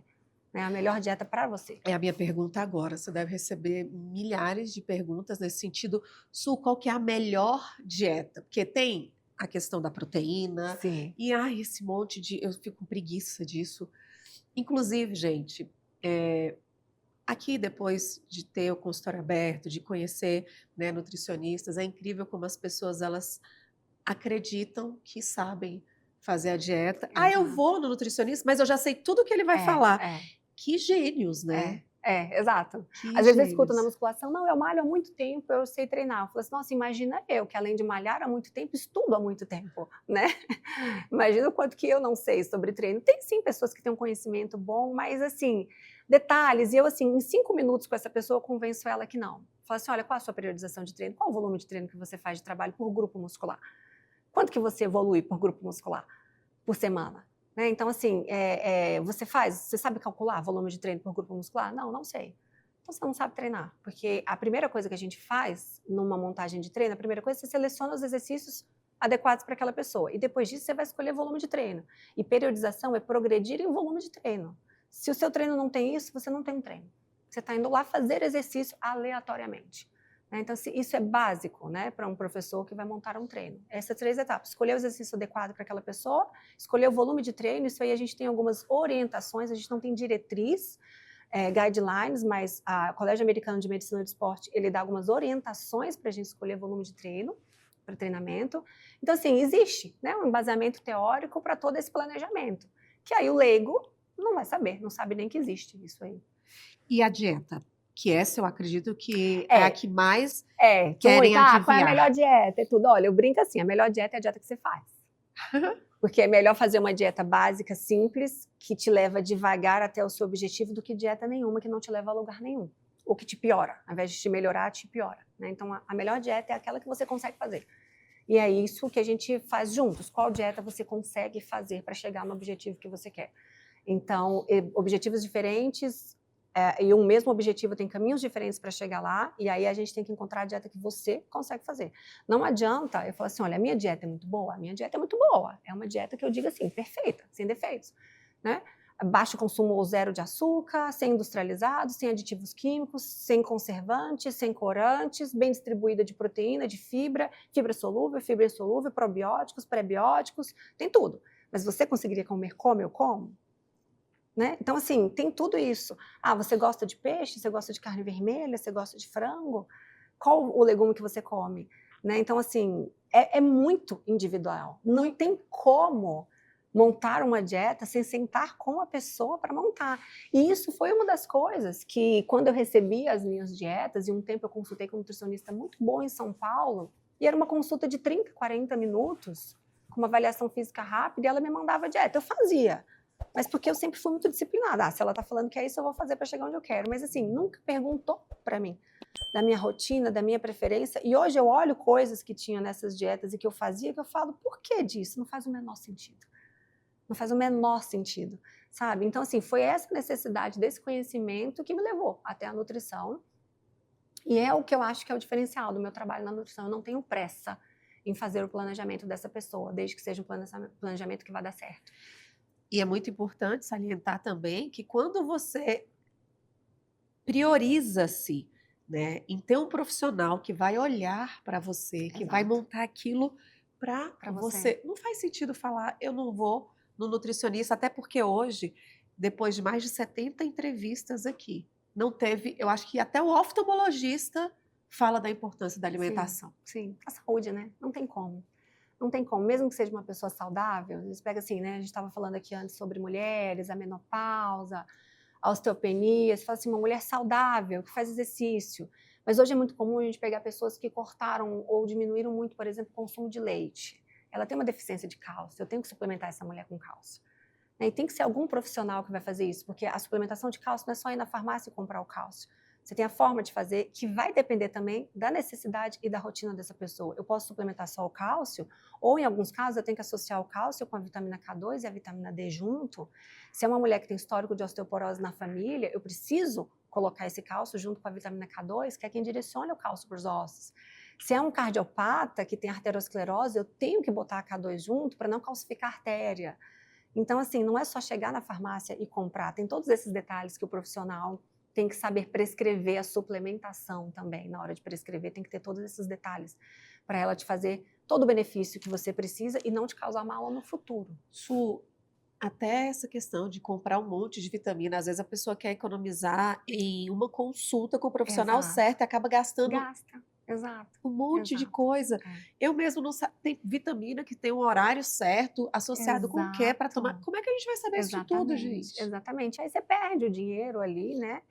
É a melhor dieta para você. É a minha pergunta agora. Você deve receber milhares de perguntas nesse sentido. Su, qual que é a melhor dieta? Porque tem a questão da proteína Sim. e esse monte de... Eu fico com preguiça disso. Inclusive, gente, aqui depois de ter o consultório aberto, de conhecer, né, nutricionistas, é incrível como as pessoas elas acreditam que sabem fazer a dieta. Ah, eu Exato. vou no nutricionista, mas eu já sei tudo que ele vai É, falar. é. Que gênios, né? Exato. Que Às vezes eu escuto na gênios. musculação, não, eu malho há muito tempo, eu sei treinar. Eu falo assim, nossa, imagina eu, que além de malhar há muito tempo, estudo há muito tempo, né? Imagina o quanto que eu não sei sobre treino. Tem sim pessoas que têm um conhecimento bom, mas assim, detalhes, e eu assim, em 5 minutos com essa pessoa, eu convenço ela que não. Falo assim, olha, qual a sua periodização de treino? Qual o volume de treino que você faz de trabalho por grupo muscular? Quanto que você evolui por grupo muscular? Por semana? Né? Então, assim, você sabe calcular volume de treino por grupo muscular? Não, não sei. Então, você não sabe treinar, porque a primeira coisa que a gente faz numa montagem de treino, a primeira coisa é você seleciona os exercícios adequados para aquela pessoa, e depois disso você vai escolher volume de treino. E periodização é progredir em volume de treino. Se o seu treino não tem isso, você não tem um treino. Você está indo lá fazer exercício aleatoriamente. Então, isso é básico, né, para um professor que vai montar um treino. Essas 3 etapas: escolher o exercício adequado para aquela pessoa, escolher o volume de treino. Isso aí a gente tem algumas orientações, a gente não tem diretriz, guidelines, mas o Colégio Americano de Medicina do Esporte, ele dá algumas orientações para a gente escolher volume de treino, para treinamento. Então, assim, existe, né, um embasamento teórico para todo esse planejamento, que aí o leigo não vai saber, não sabe nem que existe isso aí. E a dieta? Que essa eu acredito que é a que mais querem muito. Qual é a melhor adivinhar. dieta e tudo? Olha, eu brinco assim, a melhor dieta é a dieta que você faz. Porque é melhor fazer uma dieta básica, simples, que te leva devagar até o seu objetivo, do que dieta nenhuma que não te leva a lugar nenhum. Ou que te piora. Ao invés de te melhorar, te piora. Né? Então, a melhor dieta é aquela que você consegue fazer. E é isso que a gente faz juntos. Qual dieta você consegue fazer para chegar no objetivo que você quer? Então, objetivos diferentes, e um mesmo objetivo tem caminhos diferentes para chegar lá, e aí a gente tem que encontrar a dieta que você consegue fazer. Não adianta eu falar assim, olha, a minha dieta é muito boa, a minha dieta é muito boa. É uma dieta que eu digo assim, perfeita, sem defeitos, né? Baixo consumo ou zero de açúcar, sem industrializados, sem aditivos químicos, sem conservantes, sem corantes, bem distribuída de proteína, de fibra fibra insolúvel, probióticos, prebióticos, tem tudo. Mas você conseguiria comer como eu como? Né? Então, assim, tem tudo isso. Você gosta de peixe? Você gosta de carne vermelha? Você gosta de frango? Qual o legume que você come? Né? Então, assim, é muito individual. Não tem como montar uma dieta sem sentar com a pessoa para montar. E isso foi uma das coisas que, quando eu recebi as minhas dietas, e um tempo eu consultei com um nutricionista muito bom em São Paulo, e era uma consulta de 30, 40 minutos, com uma avaliação física rápida, e ela me mandava a dieta. Eu fazia. Mas porque eu sempre fui muito disciplinada. Se ela está falando que é isso, eu vou fazer para chegar onde eu quero. Mas assim, nunca perguntou para mim da minha rotina, da minha preferência. E hoje eu olho coisas que tinha nessas dietas e que eu fazia, que eu falo, por que disso? Não faz o menor sentido. Não faz o menor sentido, sabe? Então, assim, foi essa necessidade desse conhecimento que me levou até a nutrição. E é o que eu acho que é o diferencial do meu trabalho na nutrição. Eu não tenho pressa em fazer o planejamento dessa pessoa, desde que seja um planejamento que vai dar certo. E é muito importante salientar também que quando você prioriza-se, né, em ter um profissional que vai olhar para você, que vai montar aquilo para você. Não faz sentido falar, eu não vou no nutricionista, até porque hoje, depois de mais de 70 entrevistas aqui, não teve, eu acho que até o oftalmologista fala da importância da alimentação. Sim, a saúde, né? Não tem como. Não tem como, mesmo que seja uma pessoa saudável, eles pegam assim, né? A gente estava falando aqui antes sobre mulheres, a menopausa, a osteopenia, você fala assim, uma mulher saudável, que faz exercício, Mas hoje é muito comum a gente pegar pessoas que cortaram ou diminuíram muito, por exemplo, o consumo de leite. Ela tem uma deficiência de cálcio, eu tenho que suplementar essa mulher com cálcio. E tem que ser algum profissional que vai fazer isso, porque a suplementação de cálcio não é só ir na farmácia e comprar o cálcio. Você tem a forma de fazer que vai depender também da necessidade e da rotina dessa pessoa. Eu posso suplementar só o cálcio, ou em alguns casos eu tenho que associar o cálcio com a vitamina K2 e a vitamina D junto. Se é uma mulher que tem histórico de osteoporose na família, eu preciso colocar esse cálcio junto com a vitamina K2, que é quem direciona o cálcio para os ossos. Se é um cardiopata que tem arteriosclerose, eu tenho que botar a K2 junto para não calcificar a artéria. Então, assim, não é só chegar na farmácia e comprar, tem todos esses detalhes que o profissional tem que saber prescrever a suplementação também. Na hora de prescrever, tem que ter todos esses detalhes para ela te fazer todo o benefício que você precisa e não te causar mal no futuro. Até essa questão de comprar um monte de vitamina, às vezes a pessoa quer economizar em uma consulta com o profissional certo e acaba gastando Exato. um monte de coisa. Eu mesmo não sei, tem vitamina que tem um horário certo, associado com o que para tomar. Como é que a gente vai saber isso tudo, gente? Exatamente. Aí você perde o dinheiro ali, né?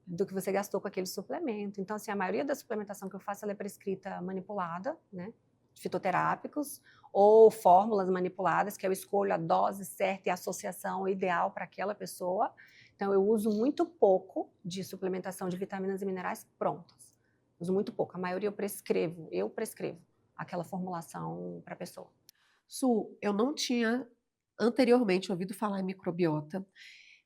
Do que você gastou com aquele suplemento. Então, assim, a maioria da suplementação que eu faço, ela é prescrita manipulada, né? Fitoterápicos, ou fórmulas manipuladas, que eu escolho a dose certa e a associação ideal para aquela pessoa. Então, eu uso muito pouco de suplementação de vitaminas e minerais prontas. Uso muito pouco. A maioria eu prescrevo aquela formulação para a pessoa. Eu não tinha anteriormente ouvido falar em microbiota,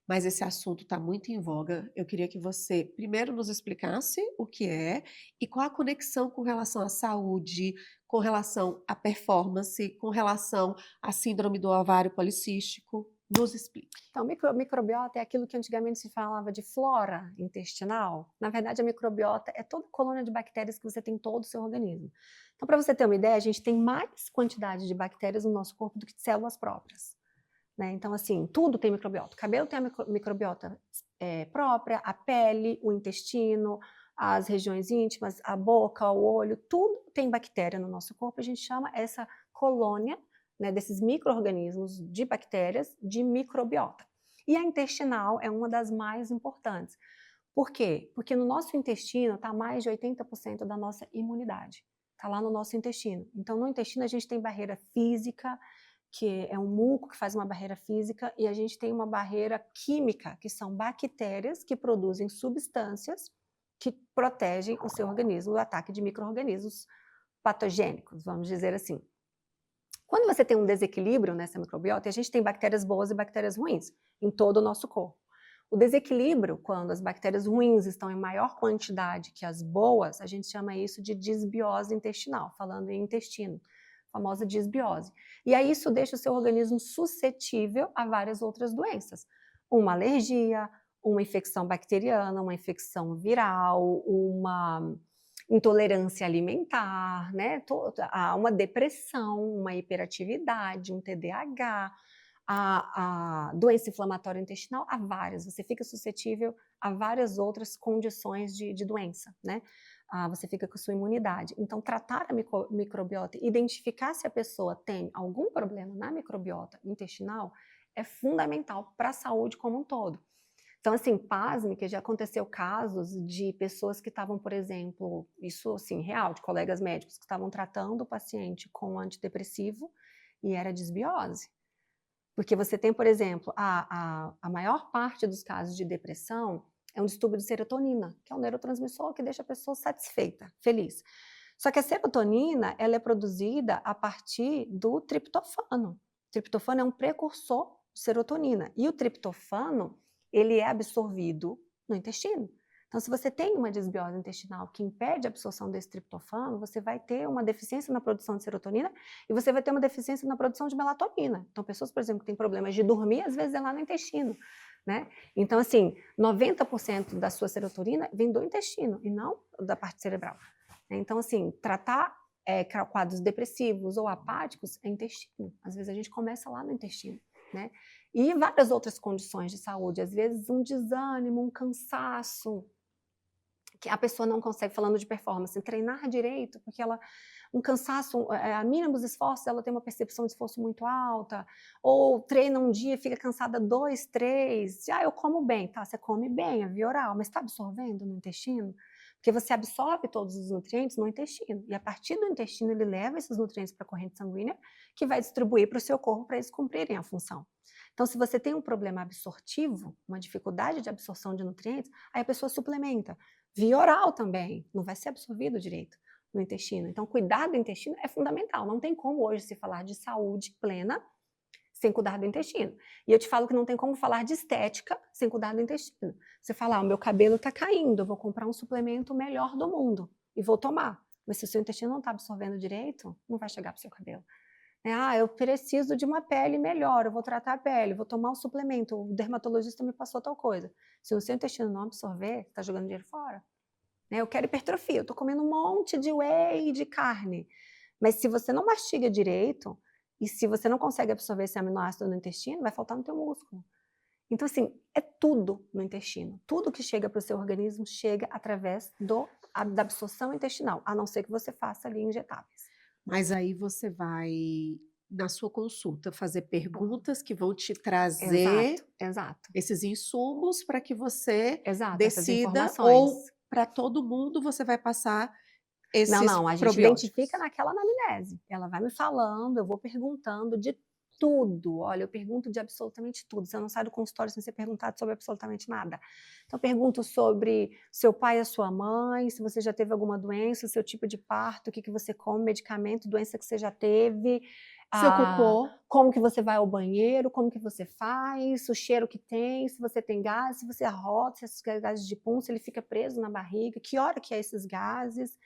mas esse assunto está muito em voga. Eu queria que você primeiro nos explicasse o que é e qual a conexão com relação à saúde, com relação à performance, com relação à síndrome do ovário policístico. Nos explique. Então, microbiota é aquilo que antigamente se falava de flora intestinal. Na verdade, a microbiota é toda a colônia de bactérias que você tem em todo o seu organismo. Então, para você ter uma ideia, a gente tem mais quantidade de bactérias no nosso corpo do que de células próprias. Né? Então, assim, tudo tem microbiota. O cabelo tem a microbiota própria, a pele, o intestino, as regiões íntimas, a boca, o olho, tudo tem bactéria no nosso corpo. A gente chama essa colônia, né, desses micro-organismos de bactérias de microbiota. E a intestinal é uma das mais importantes. Por quê? Porque no nosso intestino está mais de 80% da nossa imunidade. Está lá no nosso intestino. Então, no intestino a gente tem barreira física, que é um muco que faz uma barreira física, e a gente tem uma barreira química, que são bactérias que produzem substâncias que protegem o seu organismo do ataque de micro-organismos patogênicos, vamos dizer assim. Quando você tem um desequilíbrio nessa microbiota, a gente tem bactérias boas e bactérias ruins em todo o nosso corpo. O desequilíbrio, quando as bactérias ruins estão em maior quantidade que as boas, a gente chama isso de disbiose intestinal, falando em intestino, a famosa disbiose. E aí isso deixa o seu organismo suscetível a várias outras doenças. Uma alergia, uma infecção bacteriana, uma infecção viral, uma intolerância alimentar, né? Uma depressão, uma hiperatividade, um TDAH, a doença inflamatória intestinal, há várias. Você fica suscetível a várias outras condições de doença, né? Você fica com sua imunidade. Então, tratar a microbiota, identificar se a pessoa tem algum problema na microbiota intestinal é fundamental para a saúde como um todo. Então, assim, pasme que já aconteceu casos de pessoas que estavam, por exemplo, isso assim, real, de colegas médicos que estavam tratando o paciente com antidepressivo e era disbiose. Porque você tem, por exemplo, a maior parte dos casos de depressão é um distúrbio de serotonina, que é um neurotransmissor que deixa a pessoa satisfeita, feliz. Só que a serotonina, ela é produzida a partir do triptofano. O triptofano é um precursor de serotonina. E o triptofano, ele é absorvido no intestino. Então, se você tem uma disbiose intestinal que impede a absorção desse triptofano, você vai ter uma deficiência na produção de serotonina e você vai ter uma deficiência na produção de melatonina. Então, pessoas, por exemplo, que têm problemas de dormir, às vezes é lá no intestino, né? Então, assim, 90% da sua serotonina vem do intestino e não da parte cerebral. Então, assim, tratar quadros depressivos ou apáticos é intestino. Às vezes a gente começa lá no intestino, né? E várias outras condições de saúde, às vezes um desânimo, um cansaço, que a pessoa não consegue, falando de performance, treinar direito, porque ela um cansaço, a mínima dos esforços, ela tem uma percepção de esforço muito alta, ou treina um dia e fica cansada 2, 3, eu como bem, tá, você come bem, é via oral, mas está absorvendo no intestino? Porque você absorve todos os nutrientes no intestino, e a partir do intestino ele leva esses nutrientes para a corrente sanguínea, que vai distribuir para o seu corpo para eles cumprirem a função. Então, se você tem um problema absortivo, uma dificuldade de absorção de nutrientes, aí a pessoa suplementa. Via oral também, não vai ser absorvido direito no intestino. Então, cuidar do intestino é fundamental. Não tem como hoje se falar de saúde plena sem cuidar do intestino. E eu te falo que não tem como falar de estética sem cuidar do intestino. Você fala, o meu cabelo está caindo, eu vou comprar um suplemento melhor do mundo e vou tomar. Mas se o seu intestino não está absorvendo direito, não vai chegar para o seu cabelo. Eu preciso de uma pele melhor, eu vou tratar a pele, vou tomar um suplemento, o dermatologista me passou tal coisa. Se o seu intestino não absorver, você está jogando dinheiro fora. Eu quero hipertrofia, eu estou comendo um monte de whey, de carne. Mas se você não mastiga direito, e se você não consegue absorver esse aminoácido no intestino, vai faltar no teu músculo. Então, assim, é tudo no intestino. Tudo que chega para o seu organismo chega através da absorção intestinal, a não ser que você faça ali injetáveis. Mas aí você vai, na sua consulta, fazer perguntas que vão te trazer Exato. esses insumos para que você essas decida, informações. ou para todo mundo você vai passar esses Não, a gente probióticos. identifica naquela anamnese. Ela vai me falando, eu vou perguntando de tudo. Olha, eu pergunto de absolutamente tudo. Você não sai do consultório sem ser perguntado sobre absolutamente nada. Então, eu pergunto sobre seu pai e a sua mãe, se você já teve alguma doença, o seu tipo de parto, o que você come, medicamento, doença que você já teve. Seu cocô. Como que você vai ao banheiro, como que você faz, o cheiro que tem, se você tem gás, se você arrota, se esses gases de pum, se ele fica preso na barriga, que hora que é esses gases.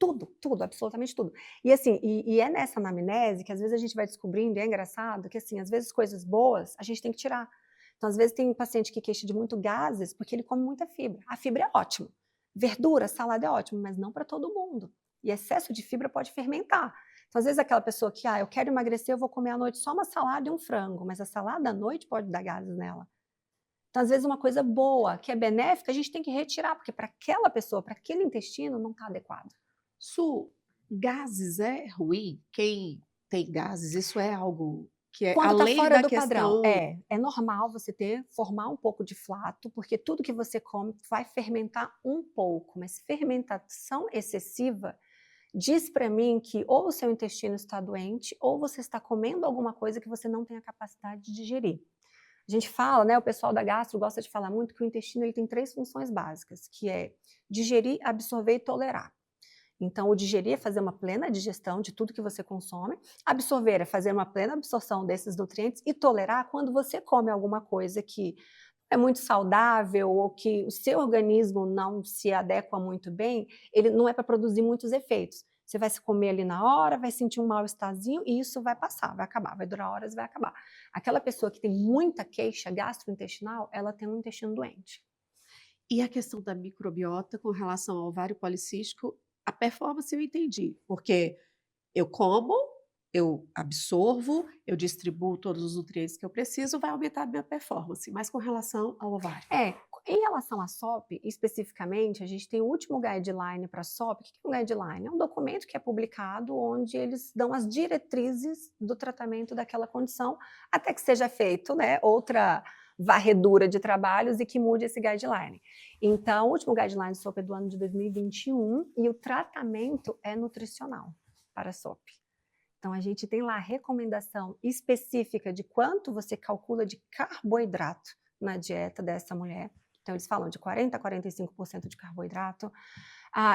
Tudo, absolutamente tudo. E assim, é nessa anamnese que às vezes a gente vai descobrindo, e é engraçado, que assim, às vezes coisas boas a gente tem que tirar. Então, às vezes tem um paciente que queixa de muito gases porque ele come muita fibra. A fibra é ótima. Verdura, salada é ótimo, mas não para todo mundo. E excesso de fibra pode fermentar. Então, às vezes aquela pessoa que, eu quero emagrecer, eu vou comer à noite só uma salada e um frango, mas a salada à noite pode dar gases nela. Então, às vezes uma coisa boa, que é benéfica, a gente tem que retirar, porque para aquela pessoa, para aquele intestino, não está adequado. Su, gases é ruim? Quem tem gases, isso é algo que é Quando além está fora da do questão... padrão, é normal você formar um pouco de flato, porque tudo que você come vai fermentar um pouco, mas fermentação excessiva diz para mim que ou o seu intestino está doente, ou você está comendo alguma coisa que você não tem a capacidade de digerir. A gente fala, né, o pessoal da gastro gosta de falar muito que o intestino ele tem 3 funções básicas, que é digerir, absorver e tolerar. Então, o digerir é fazer uma plena digestão de tudo que você consome, absorver é fazer uma plena absorção desses nutrientes e tolerar quando você come alguma coisa que é muito saudável ou que o seu organismo não se adequa muito bem, ele não é para produzir muitos efeitos. Você vai se comer ali na hora, vai sentir um mal-estarzinho e isso vai passar, vai acabar, vai durar horas, vai acabar. Aquela pessoa que tem muita queixa gastrointestinal, ela tem um intestino doente. E a questão da microbiota com relação ao ovário policístico, a performance eu entendi, porque eu como, eu absorvo, eu distribuo todos os nutrientes que eu preciso, vai aumentar a minha performance, mas com relação ao ovário. Em relação à SOP, especificamente, a gente tem o último guideline para a SOP. O que é um guideline? É um documento que é publicado onde eles dão as diretrizes do tratamento daquela condição, até que seja feito, né, outra varredura de trabalhos e que mude esse guideline. Então, o último guideline de SOP é do ano de 2021 e o tratamento é nutricional para a SOP. Então, a gente tem lá a recomendação específica de quanto você calcula de carboidrato na dieta dessa mulher. Então, eles falam de 40% a 45% de carboidrato.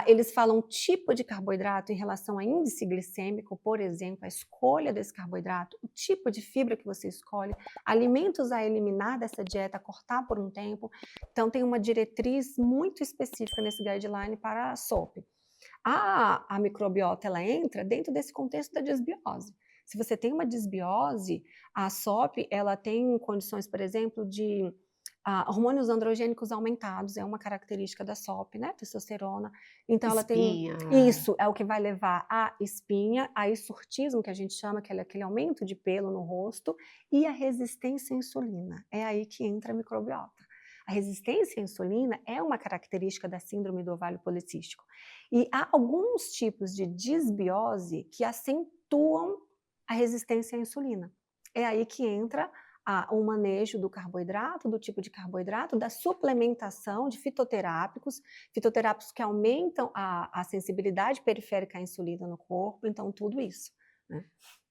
Eles falam tipo de carboidrato em relação a índice glicêmico, por exemplo, a escolha desse carboidrato, o tipo de fibra que você escolhe, alimentos a eliminar dessa dieta, a cortar por um tempo. Então, tem uma diretriz muito específica nesse guideline para a SOP. A microbiota, ela entra dentro desse contexto da disbiose. Se você tem uma disbiose, a SOP, ela tem condições, por exemplo, de hormônios androgênicos aumentados, é uma característica da SOP, né? Testosterona. Então, Espinha. ela tem... Isso é o que vai levar à espinha, a hirsutismo, que a gente chama, que é aquele aumento de pelo no rosto, e a resistência à insulina. É aí que entra a microbiota. A resistência à insulina é uma característica da síndrome do ovário policístico. E há alguns tipos de disbiose que acentuam a resistência à insulina. É aí que entra o manejo do carboidrato, do tipo de carboidrato, da suplementação de fitoterápicos que aumentam a sensibilidade periférica à insulina no corpo, então tudo isso, né?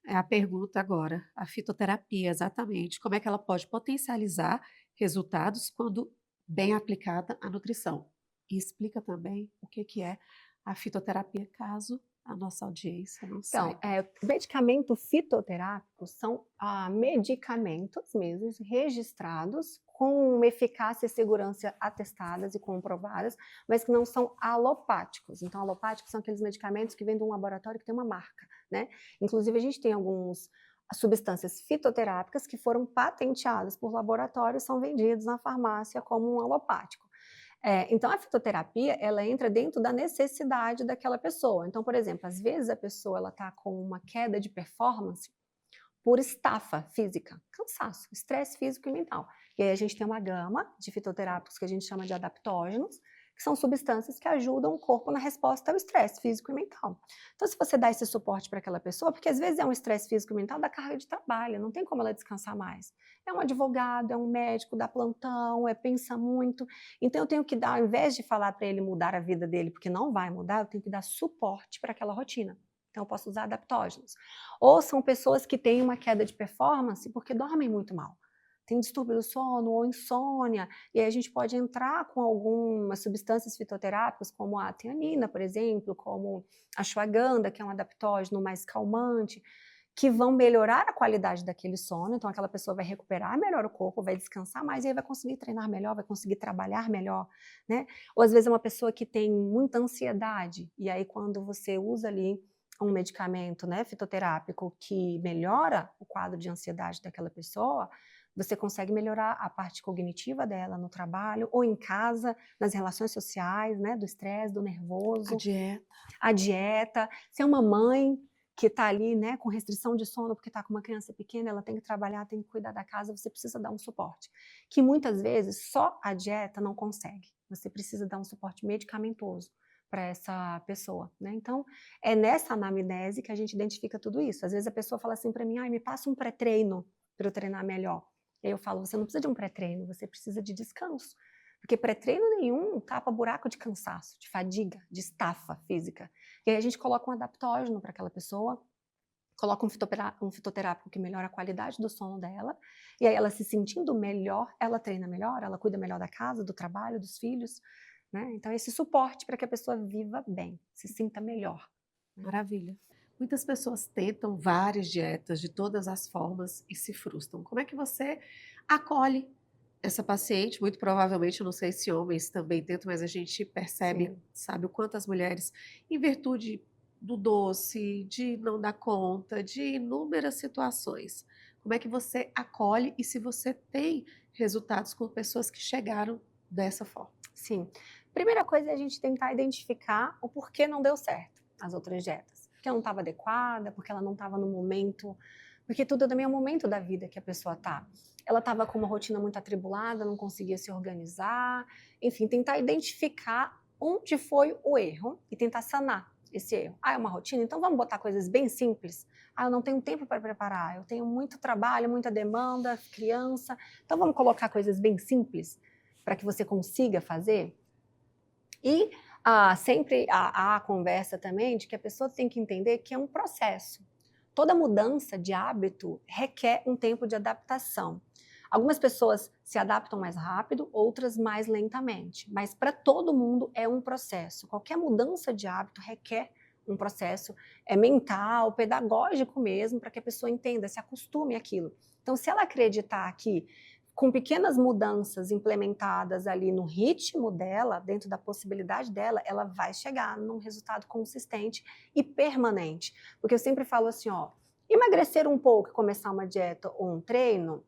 É a pergunta agora, a fitoterapia, exatamente. Como é que ela pode potencializar resultados quando bem aplicada a nutrição? E explica também o que é a fitoterapia, caso a nossa audiência não Então, saiba. medicamentos fitoterápicos são medicamentos mesmo registrados com uma eficácia e segurança atestadas e comprovadas, mas que não são alopáticos. Então, alopáticos são aqueles medicamentos que vêm de um laboratório que tem uma marca, né? Inclusive, a gente tem algumas substâncias fitoterápicas que foram patenteadas por laboratórios, são vendidos na farmácia como um alopático. Então, a fitoterapia, ela entra dentro da necessidade daquela pessoa. Então, por exemplo, às vezes a pessoa está com uma queda de performance por estafa física, cansaço, estresse físico e mental. E aí a gente tem uma gama de fitoterápicos que a gente chama de adaptógenos, que são substâncias que ajudam o corpo na resposta ao estresse físico e mental. Então, se você dá esse suporte para aquela pessoa, porque às vezes é um estresse físico e mental da carga de trabalho, não tem como ela descansar mais. É um advogado, é um médico, dá plantão, pensa muito. Então, eu tenho que dar, ao invés de falar para ele mudar a vida dele, porque não vai mudar, eu tenho que dar suporte para aquela rotina. Então, eu posso usar adaptógenos. Ou são pessoas que têm uma queda de performance porque dormem muito mal. Tem distúrbio do sono ou insônia, e aí a gente pode entrar com algumas substâncias fitoterápicas, como a tiamina, por exemplo, como a ashwagandha, que é um adaptógeno mais calmante, que vão melhorar a qualidade daquele sono. Então, aquela pessoa vai recuperar melhor o corpo, vai descansar mais, e aí vai conseguir treinar melhor, vai conseguir trabalhar melhor, né? Ou às vezes é uma pessoa que tem muita ansiedade, e aí quando você usa ali um medicamento, né, fitoterápico que melhora o quadro de ansiedade daquela pessoa, você consegue melhorar a parte cognitiva dela no trabalho ou em casa, nas relações sociais, né, do estresse, do nervoso. A dieta. Se é uma mãe que está ali, né, com restrição de sono porque está com uma criança pequena, ela tem que trabalhar, tem que cuidar da casa, você precisa dar um suporte. Que muitas vezes só a dieta não consegue. Você precisa dar um suporte medicamentoso para essa pessoa, né? Então, é nessa anamnese que a gente identifica tudo isso. Às vezes a pessoa fala assim para mim, me passa um pré-treino para eu treinar melhor. E aí eu falo, você não precisa de um pré-treino, você precisa de descanso. Porque pré-treino nenhum tapa buraco de cansaço, de fadiga, de estafa física. E aí a gente coloca um adaptógeno para aquela pessoa, coloca um fitoterápico que melhora a qualidade do sono dela, e aí ela se sentindo melhor, ela treina melhor, ela cuida melhor da casa, do trabalho, dos filhos, né? Então, esse suporte para que a pessoa viva bem, se sinta melhor. Maravilha. Muitas pessoas tentam várias dietas de todas as formas e se frustram. Como é que você acolhe essa paciente? Muito provavelmente, eu não sei se homens também tentam, mas a gente percebe, Sim. sabe, o quanto as mulheres, em virtude do doce, de não dar conta, de inúmeras situações. Como é que você acolhe e se você tem resultados com pessoas que chegaram dessa forma? Sim. Primeira coisa é a gente tentar identificar o porquê não deu certo as outras dietas. Porque não estava adequada, porque ela não estava no momento, porque tudo também é o momento da vida que a pessoa está. Ela estava com uma rotina muito atribulada, não conseguia se organizar, enfim, tentar identificar onde foi o erro e tentar sanar esse erro. É uma rotina? Então vamos botar coisas bem simples. Eu não tenho tempo para preparar, eu tenho muito trabalho, muita demanda, criança, então vamos colocar coisas bem simples para que você consiga fazer. E sempre há a conversa também de que a pessoa tem que entender que é um processo. Toda mudança de hábito requer um tempo de adaptação. Algumas pessoas se adaptam mais rápido, outras mais lentamente, mas para todo mundo é um processo. Qualquer mudança de hábito requer um processo mental, pedagógico mesmo, para que a pessoa entenda, se acostume àquilo. Então, se ela acreditar que com pequenas mudanças implementadas ali no ritmo dela, dentro da possibilidade dela, ela vai chegar num resultado consistente e permanente. Porque eu sempre falo assim, emagrecer um pouco e começar uma dieta ou um treino,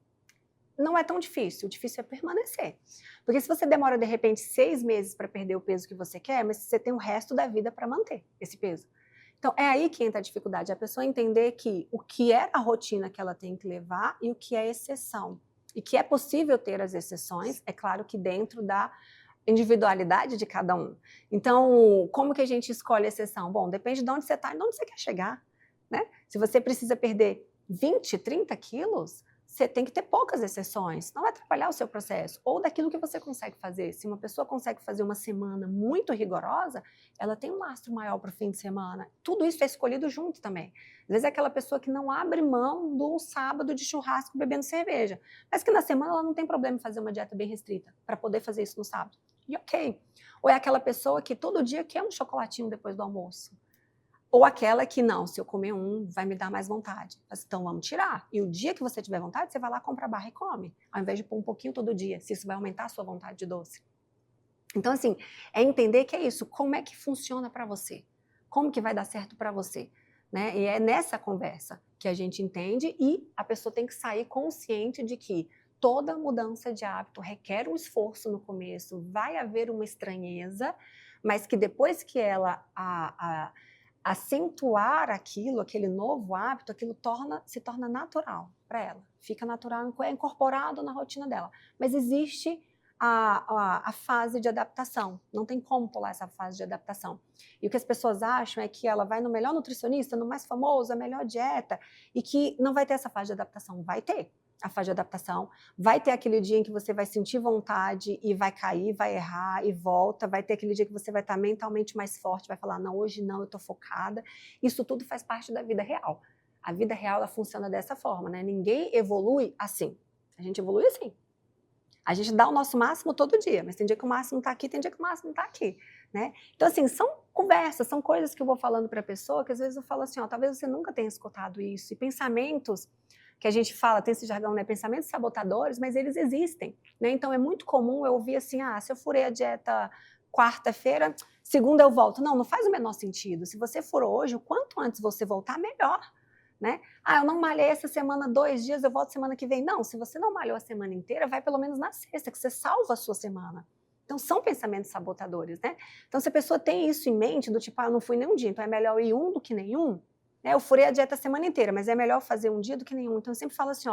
não é tão difícil, o difícil é permanecer. Porque se você demora, de repente, 6 meses para perder o peso que você quer, mas você tem o resto da vida para manter esse peso. Então, é aí que entra a dificuldade, a pessoa entender que o que é a rotina que ela tem que levar e o que é exceção. e que é possível ter as exceções, é claro que dentro da individualidade de cada um. Então, como que a gente escolhe a exceção? Bom, depende de onde você está e de onde você quer chegar, né? Se você precisa perder 20, 30 quilos, você tem que ter poucas exceções, não vai atrapalhar o seu processo. Ou daquilo que você consegue fazer. Se uma pessoa consegue fazer uma semana muito rigorosa, ela tem um lastro maior para o fim de semana. Tudo isso é escolhido junto também. Às vezes é aquela pessoa que não abre mão do sábado de churrasco bebendo cerveja, mas que na semana ela não tem problema em fazer uma dieta bem restrita para poder fazer isso no sábado. E ok. Ou é aquela pessoa que todo dia quer um chocolatinho depois do almoço. Ou aquela que, não, se eu comer um, vai me dar mais vontade. Mas, então, vamos tirar. E o dia que você tiver vontade, você vai lá, compra a barra e come. Ao invés de pôr um pouquinho todo dia, se isso vai aumentar a sua vontade de doce. Então, assim, é entender que é isso. Como é que funciona para você? Como que vai dar certo para você? Né? E é nessa conversa que a gente entende e a pessoa tem que sair consciente de que toda mudança de hábito requer um esforço no começo, vai haver uma estranheza, mas que depois que ela acentuar aquilo, aquele novo hábito, aquilo se torna natural para ela. Fica natural, é incorporado na rotina dela. Mas existe a fase de adaptação. Não tem como pular essa fase de adaptação. E o que as pessoas acham é que ela vai no melhor nutricionista, no mais famoso, a melhor dieta, e que não vai ter essa fase de adaptação. Vai ter a fase de adaptação, vai ter aquele dia em que você vai sentir vontade e vai cair, vai errar e volta, vai ter aquele dia que você vai estar mentalmente mais forte, vai falar, não, hoje não, eu estou focada. Isso tudo faz parte da vida real. A vida real, ela funciona dessa forma, né? Ninguém evolui assim. A gente evolui assim. A gente dá o nosso máximo todo dia, mas tem dia que o máximo está aqui, tem dia que o máximo está aqui, né? Então, assim, são conversas, são coisas que eu vou falando para a pessoa, que às vezes eu falo assim, ó, talvez você nunca tenha escutado isso, e pensamentos que a gente fala, tem esse jargão, né, pensamentos sabotadores, mas eles existem, né? Então é muito comum eu ouvir assim, se eu furei a dieta quarta-feira, segunda eu volto. Não, não faz o menor sentido. Se você furou hoje, o quanto antes você voltar, melhor, né? Eu não malhei essa semana 2 dias, eu volto semana que vem. Não, se você não malhou a semana inteira, vai pelo menos na sexta, que você salva a sua semana. Então são pensamentos sabotadores, né? Então se a pessoa tem isso em mente, do tipo, eu não fui nem um dia, então é melhor ir um do que nenhum, eu furei a dieta a semana inteira, mas é melhor fazer um dia do que nenhum. Então, eu sempre falo assim,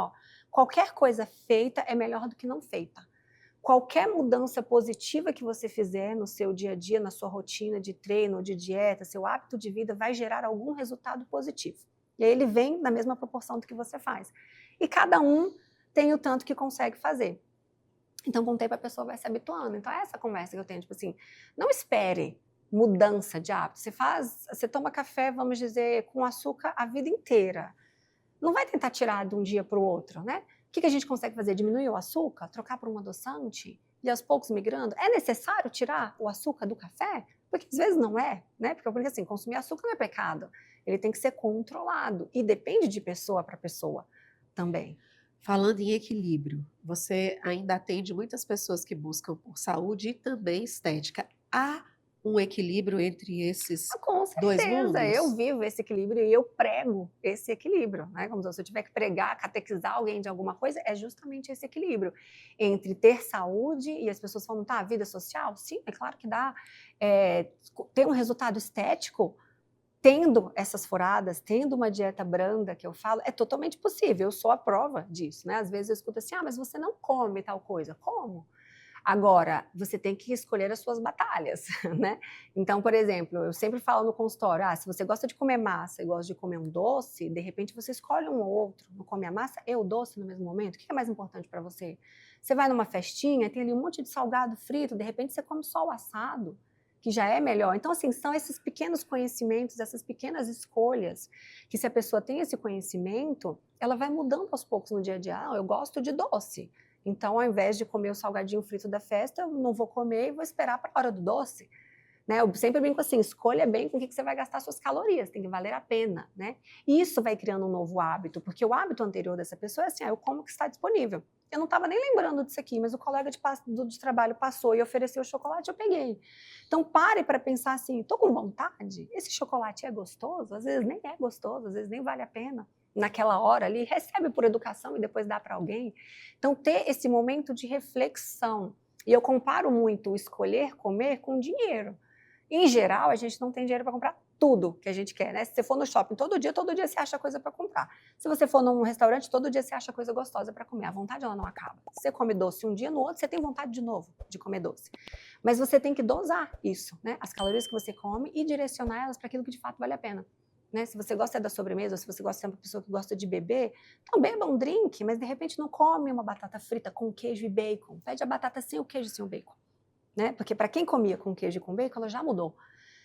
qualquer coisa feita é melhor do que não feita. Qualquer mudança positiva que você fizer no seu dia a dia, na sua rotina de treino, de dieta, seu hábito de vida, vai gerar algum resultado positivo. E aí ele vem na mesma proporção do que você faz. E cada um tem o tanto que consegue fazer. Então, com o tempo, a pessoa vai se habituando. Então, é essa conversa que eu tenho, tipo assim, não espere mudança de hábito. Você toma café, vamos dizer, com açúcar a vida inteira. Não vai tentar tirar de um dia para o outro, né? O que a gente consegue fazer? Diminuir o açúcar, trocar por um adoçante e aos poucos migrando? É necessário tirar o açúcar do café? Porque às vezes não é, né? Porque assim, consumir açúcar não é pecado. Ele tem que ser controlado e depende de pessoa para pessoa também. Falando em equilíbrio, você ainda atende muitas pessoas que buscam por saúde e também estética. Há um equilíbrio entre esses dois mundos? Eu vivo esse equilíbrio e eu prego esse equilíbrio, né? Como se eu tiver que pregar, catequizar alguém de alguma coisa, é justamente esse equilíbrio entre ter saúde e as pessoas falam, tá, vida social? Sim, é claro que dá. Ter um resultado estético, tendo essas furadas, tendo uma dieta branda, que eu falo, é totalmente possível, eu sou a prova disso, né? Às vezes eu escuto assim, mas você não come tal coisa. Como? Agora, você tem que escolher as suas batalhas, né? Então, por exemplo, eu sempre falo no consultório, se você gosta de comer massa e gosta de comer um doce, de repente você escolhe um ou outro, não come a massa e o doce no mesmo momento, o que é mais importante para você? Você vai numa festinha, tem ali um monte de salgado frito, de repente você come só o assado, que já é melhor. Então, assim, são esses pequenos conhecimentos, essas pequenas escolhas, que se a pessoa tem esse conhecimento, ela vai mudando aos poucos no dia a dia. Eu gosto de doce. Então, ao invés de comer o salgadinho frito da festa, eu não vou comer e vou esperar para a hora do doce. Né? Eu sempre brinco assim, escolha bem com o que você vai gastar suas calorias, tem que valer a pena. Né? E isso vai criando um novo hábito, porque o hábito anterior dessa pessoa é assim, eu como o que está disponível. Eu não estava nem lembrando disso aqui, mas o colega de trabalho passou e ofereceu o chocolate, eu peguei. Então, pare para pensar assim, estou com vontade? Esse chocolate é gostoso? Às vezes nem é gostoso, às vezes nem vale a pena. Naquela hora ali, recebe por educação e depois dá para alguém. Então, ter esse momento de reflexão. E eu comparo muito o escolher comer com dinheiro. Em geral, a gente não tem dinheiro para comprar tudo que a gente quer, né? Se você for no shopping todo dia você acha coisa para comprar. Se você for num restaurante, todo dia você acha coisa gostosa para comer. A vontade, ela não acaba. Se você come doce um dia, no outro você tem vontade de novo de comer doce. Mas você tem que dosar isso, né? As calorias que você come e direcionar elas para aquilo que de fato vale a pena. Né? Se você gosta da sobremesa, ou se você gosta de ser uma pessoa que gosta de beber, então beba um drink, mas de repente não come uma batata frita com queijo e bacon. Pede a batata sem o queijo e sem o bacon. Né? Porque para quem comia com queijo e com bacon, ela já mudou.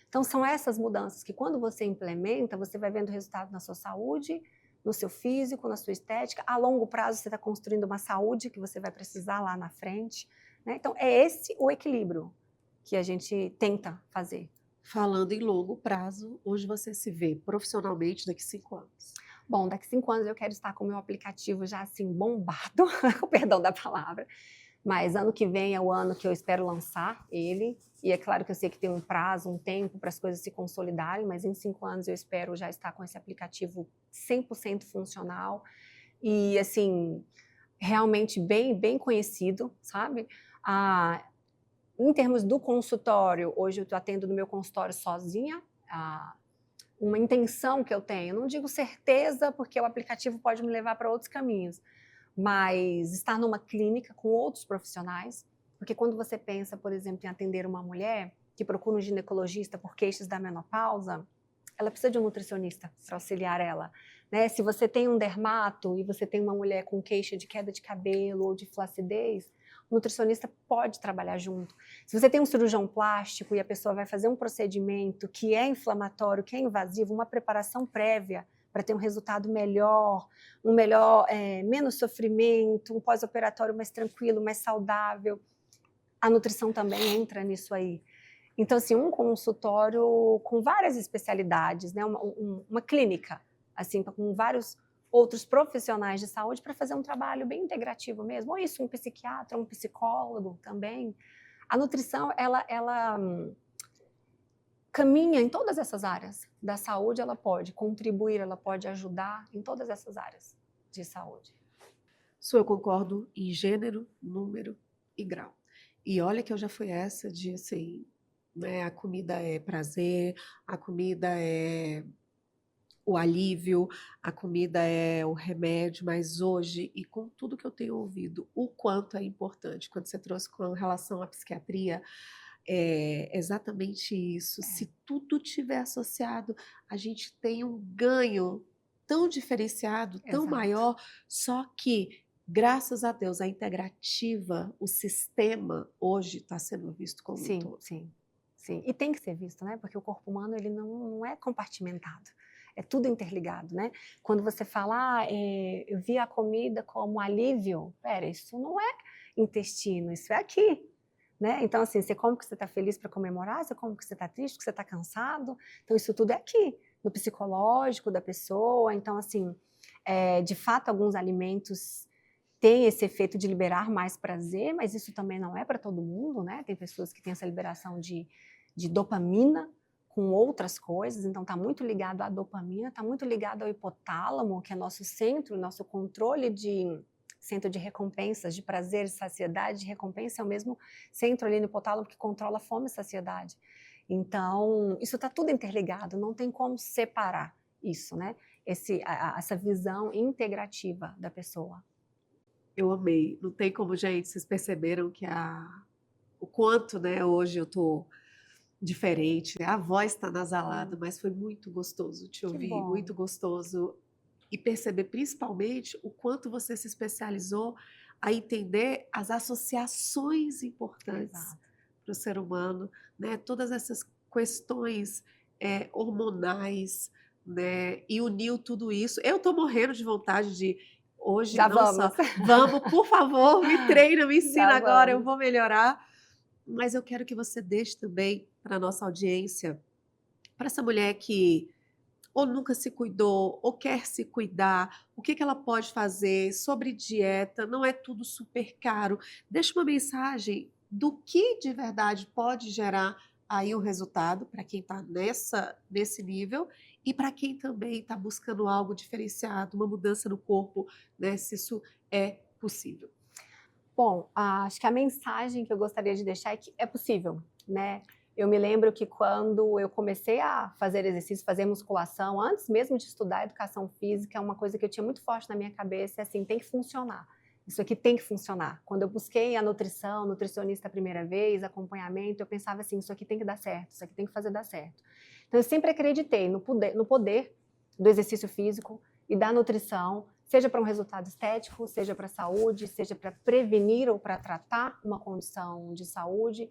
Então são essas mudanças que quando você implementa, você vai vendo resultado na sua saúde, no seu físico, na sua estética. A longo prazo você está construindo uma saúde que você vai precisar lá na frente. Né? Então é esse o equilíbrio que a gente tenta fazer. Falando em longo prazo, hoje você se vê profissionalmente daqui 5 anos? Bom, daqui 5 anos eu quero estar com o meu aplicativo já assim bombado, com perdão da palavra, mas ano que vem é o ano que eu espero lançar ele, e é claro que eu sei que tem um prazo, um tempo para as coisas se consolidarem, mas em 5 anos eu espero já estar com esse aplicativo 100% funcional e assim, realmente bem conhecido, sabe? Em termos do consultório, hoje eu estou atendo no meu consultório sozinha, uma intenção que eu tenho, não digo certeza, porque o aplicativo pode me levar para outros caminhos, mas estar numa clínica com outros profissionais, porque quando você pensa, por exemplo, em atender uma mulher que procura um ginecologista por queixas da menopausa, ela precisa de um nutricionista para auxiliar ela. Né? Se você tem um dermato e você tem uma mulher com queixa de queda de cabelo ou de flacidez, o nutricionista pode trabalhar junto. Se você tem um cirurgião plástico e a pessoa vai fazer um procedimento que é inflamatório, que é invasivo, uma preparação prévia para ter um resultado melhor, menos sofrimento, um pós-operatório mais tranquilo, mais saudável, a nutrição também entra nisso aí. Então, assim, um consultório com várias especialidades, né? uma clínica, assim, com vários outros profissionais de saúde para fazer um trabalho bem integrativo mesmo. Ou isso, um psiquiatra, um psicólogo também. A nutrição, ela caminha em todas essas áreas da saúde, ela pode contribuir, ela pode ajudar em todas essas áreas de saúde. Eu concordo em gênero, número e grau. E olha que eu já fui essa de, assim, né, a comida é prazer, a comida é o alívio, a comida é o remédio, mas hoje, e com tudo que eu tenho ouvido, o quanto é importante, quando você trouxe com relação à psiquiatria, é exatamente isso. Se tudo tiver associado, a gente tem um ganho tão diferenciado, tão Exato. maior, só que, graças a Deus, a integrativa, o sistema, hoje está sendo visto como um todo. Sim. E tem que ser visto, né? Porque o corpo humano, ele não é compartimentado. É tudo interligado, né? Quando você fala, eu vi a comida como alívio, isso não é intestino, isso é aqui. Né? Então, assim, você come porque você está feliz para comemorar, você come porque você está triste, porque você está cansado. Então, isso tudo é aqui, no psicológico da pessoa. Então, assim, de fato, alguns alimentos têm esse efeito de liberar mais prazer, mas isso também não é para todo mundo, né? Tem pessoas que têm essa liberação de dopamina com outras coisas, então está muito ligado à dopamina, está muito ligado ao hipotálamo, que é nosso centro, nosso controle de centro de recompensas, de prazer, de saciedade, de recompensa, é o mesmo centro ali no hipotálamo que controla a fome e saciedade. Então, isso está tudo interligado, não tem como separar isso, né? Essa visão integrativa da pessoa. Eu amei. Não tem como, gente, vocês perceberam que o quanto, né, hoje eu tô diferente, a voz está nasalada, mas foi muito gostoso te ouvir, muito gostoso, e perceber principalmente o quanto você se especializou a entender as associações importantes para o ser humano, né? Todas essas questões hormonais, né? E uniu tudo isso. Eu estou morrendo de vontade de hoje, Já não vamos. Vamos, por favor, me treina, me ensina agora, vamos. eu vou melhorar. Mas eu quero que você deixe também para a nossa audiência, para essa mulher que ou nunca se cuidou, ou quer se cuidar, o que ela pode fazer sobre dieta, não é tudo super caro. Deixa uma mensagem do que de verdade pode gerar aí o resultado para quem está nesse nível e para quem também está buscando algo diferenciado, uma mudança no corpo, né, se isso é possível. Bom, acho que a mensagem que eu gostaria de deixar é que é possível, né? Eu me lembro que quando eu comecei a fazer exercício, fazer musculação, antes mesmo de estudar educação física, uma coisa que eu tinha muito forte na minha cabeça é assim, tem que funcionar. Isso aqui tem que funcionar. Quando eu busquei a nutrição, nutricionista a primeira vez, acompanhamento, eu pensava assim, isso aqui tem que dar certo, isso aqui tem que fazer dar certo. Então eu sempre acreditei no poder do exercício físico e da nutrição, seja para um resultado estético, seja para a saúde, seja para prevenir ou para tratar uma condição de saúde,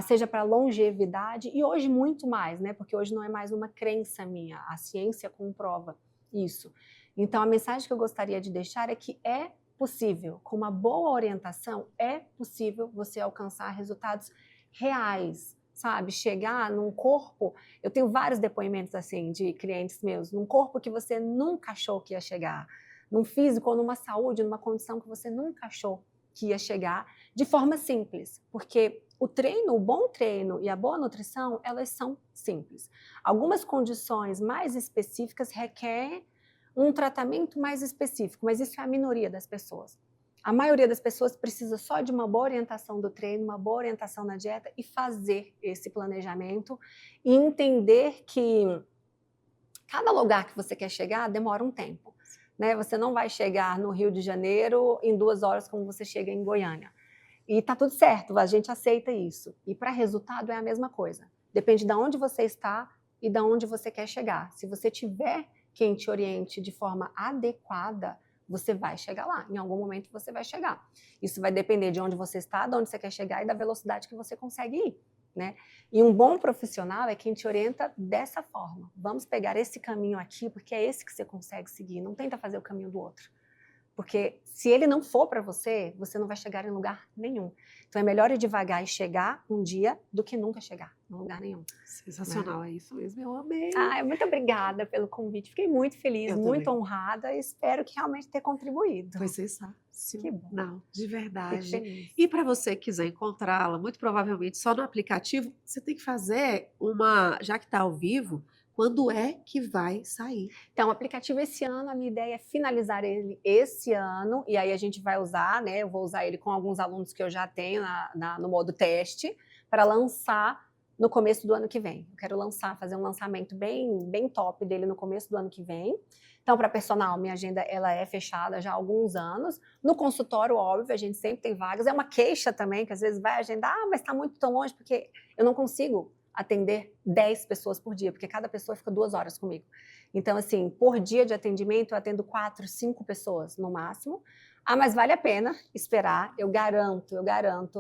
seja para longevidade e hoje muito mais, né? Porque hoje não é mais uma crença minha, a ciência comprova isso. Então a mensagem que eu gostaria de deixar é que é possível, com uma boa orientação, é possível você alcançar resultados reais, sabe? Chegar num corpo, eu tenho vários depoimentos assim de clientes meus, num corpo que você nunca achou que ia chegar, num físico ou numa saúde, numa condição que você nunca achou que ia chegar, de forma simples, porque o treino, o bom treino e a boa nutrição, elas são simples. Algumas condições mais específicas requerem um tratamento mais específico, mas isso é a minoria das pessoas. A maioria das pessoas precisa só de uma boa orientação do treino, uma boa orientação na dieta e fazer esse planejamento e entender que cada lugar que você quer chegar demora um tempo. Né? Você não vai chegar no Rio de Janeiro em 2 horas como você chega em Goiânia. E tá tudo certo, a gente aceita isso. E para resultado é a mesma coisa. Depende de onde você está e de onde você quer chegar. Se você tiver quem te oriente de forma adequada, você vai chegar lá. Em algum momento você vai chegar. Isso vai depender de onde você está, de onde você quer chegar e da velocidade que você consegue ir. Né? E um bom profissional é quem te orienta dessa forma. Vamos pegar esse caminho aqui, porque é esse que você consegue seguir. Não tenta fazer o caminho do outro. Porque se ele não for para você, você não vai chegar em lugar nenhum. Então é melhor ir devagar e chegar um dia do que nunca chegar em lugar nenhum. Sensacional, é isso mesmo, eu amei. Muito obrigada pelo convite. Fiquei muito feliz, Eu muito também. honrada e espero que realmente tenha contribuído. Foi sensacional. Que bom. Não, de Fico verdade. feliz. E para você que quiser encontrá-la, muito provavelmente só no aplicativo, você tem que fazer uma, já que está ao vivo, quando é que vai sair? Então, o aplicativo esse ano, a minha ideia é finalizar ele esse ano, e aí a gente vai usar, né? Eu vou usar ele com alguns alunos que eu já tenho no modo teste, para lançar no começo do ano que vem. Eu quero fazer um lançamento bem top dele no começo do ano que vem. Então, para personal, minha agenda ela é fechada já há alguns anos. No consultório, óbvio, a gente sempre tem vagas. É uma queixa também, que às vezes vai agendar, mas está muito tão longe, porque eu não consigo atender 10 pessoas por dia, porque cada pessoa fica 2 horas comigo. Então, assim, por dia de atendimento, eu atendo 4, 5 pessoas no máximo. Mas vale a pena esperar, eu garanto,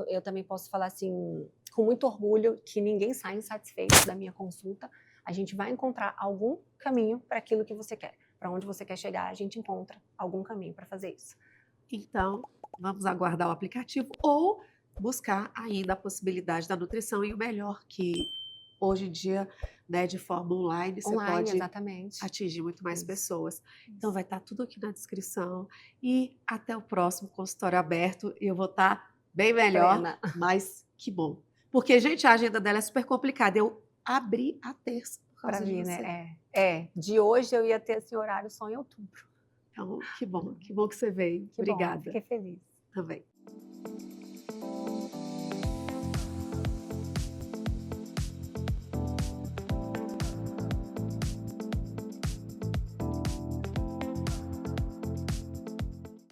eu também posso falar assim, com muito orgulho, que ninguém sai insatisfeito da minha consulta. A gente vai encontrar algum caminho para aquilo que você quer. Para onde você quer chegar, a gente encontra algum caminho para fazer isso. Então, vamos aguardar o aplicativo ou buscar ainda a possibilidade da nutrição e o melhor que hoje em dia, né, de forma online, você pode exatamente. atingir muito mais Isso. pessoas. Então vai estar tudo aqui na descrição e até o próximo consultório aberto eu vou estar bem melhor, Plena. mas que bom. Porque, gente, a agenda dela é super complicada. Eu abri a terça por Para causa de mim, você. né? De hoje eu ia ter esse horário só em outubro. Então, que bom que você veio. Que Obrigada. bom, fiquei feliz. Também.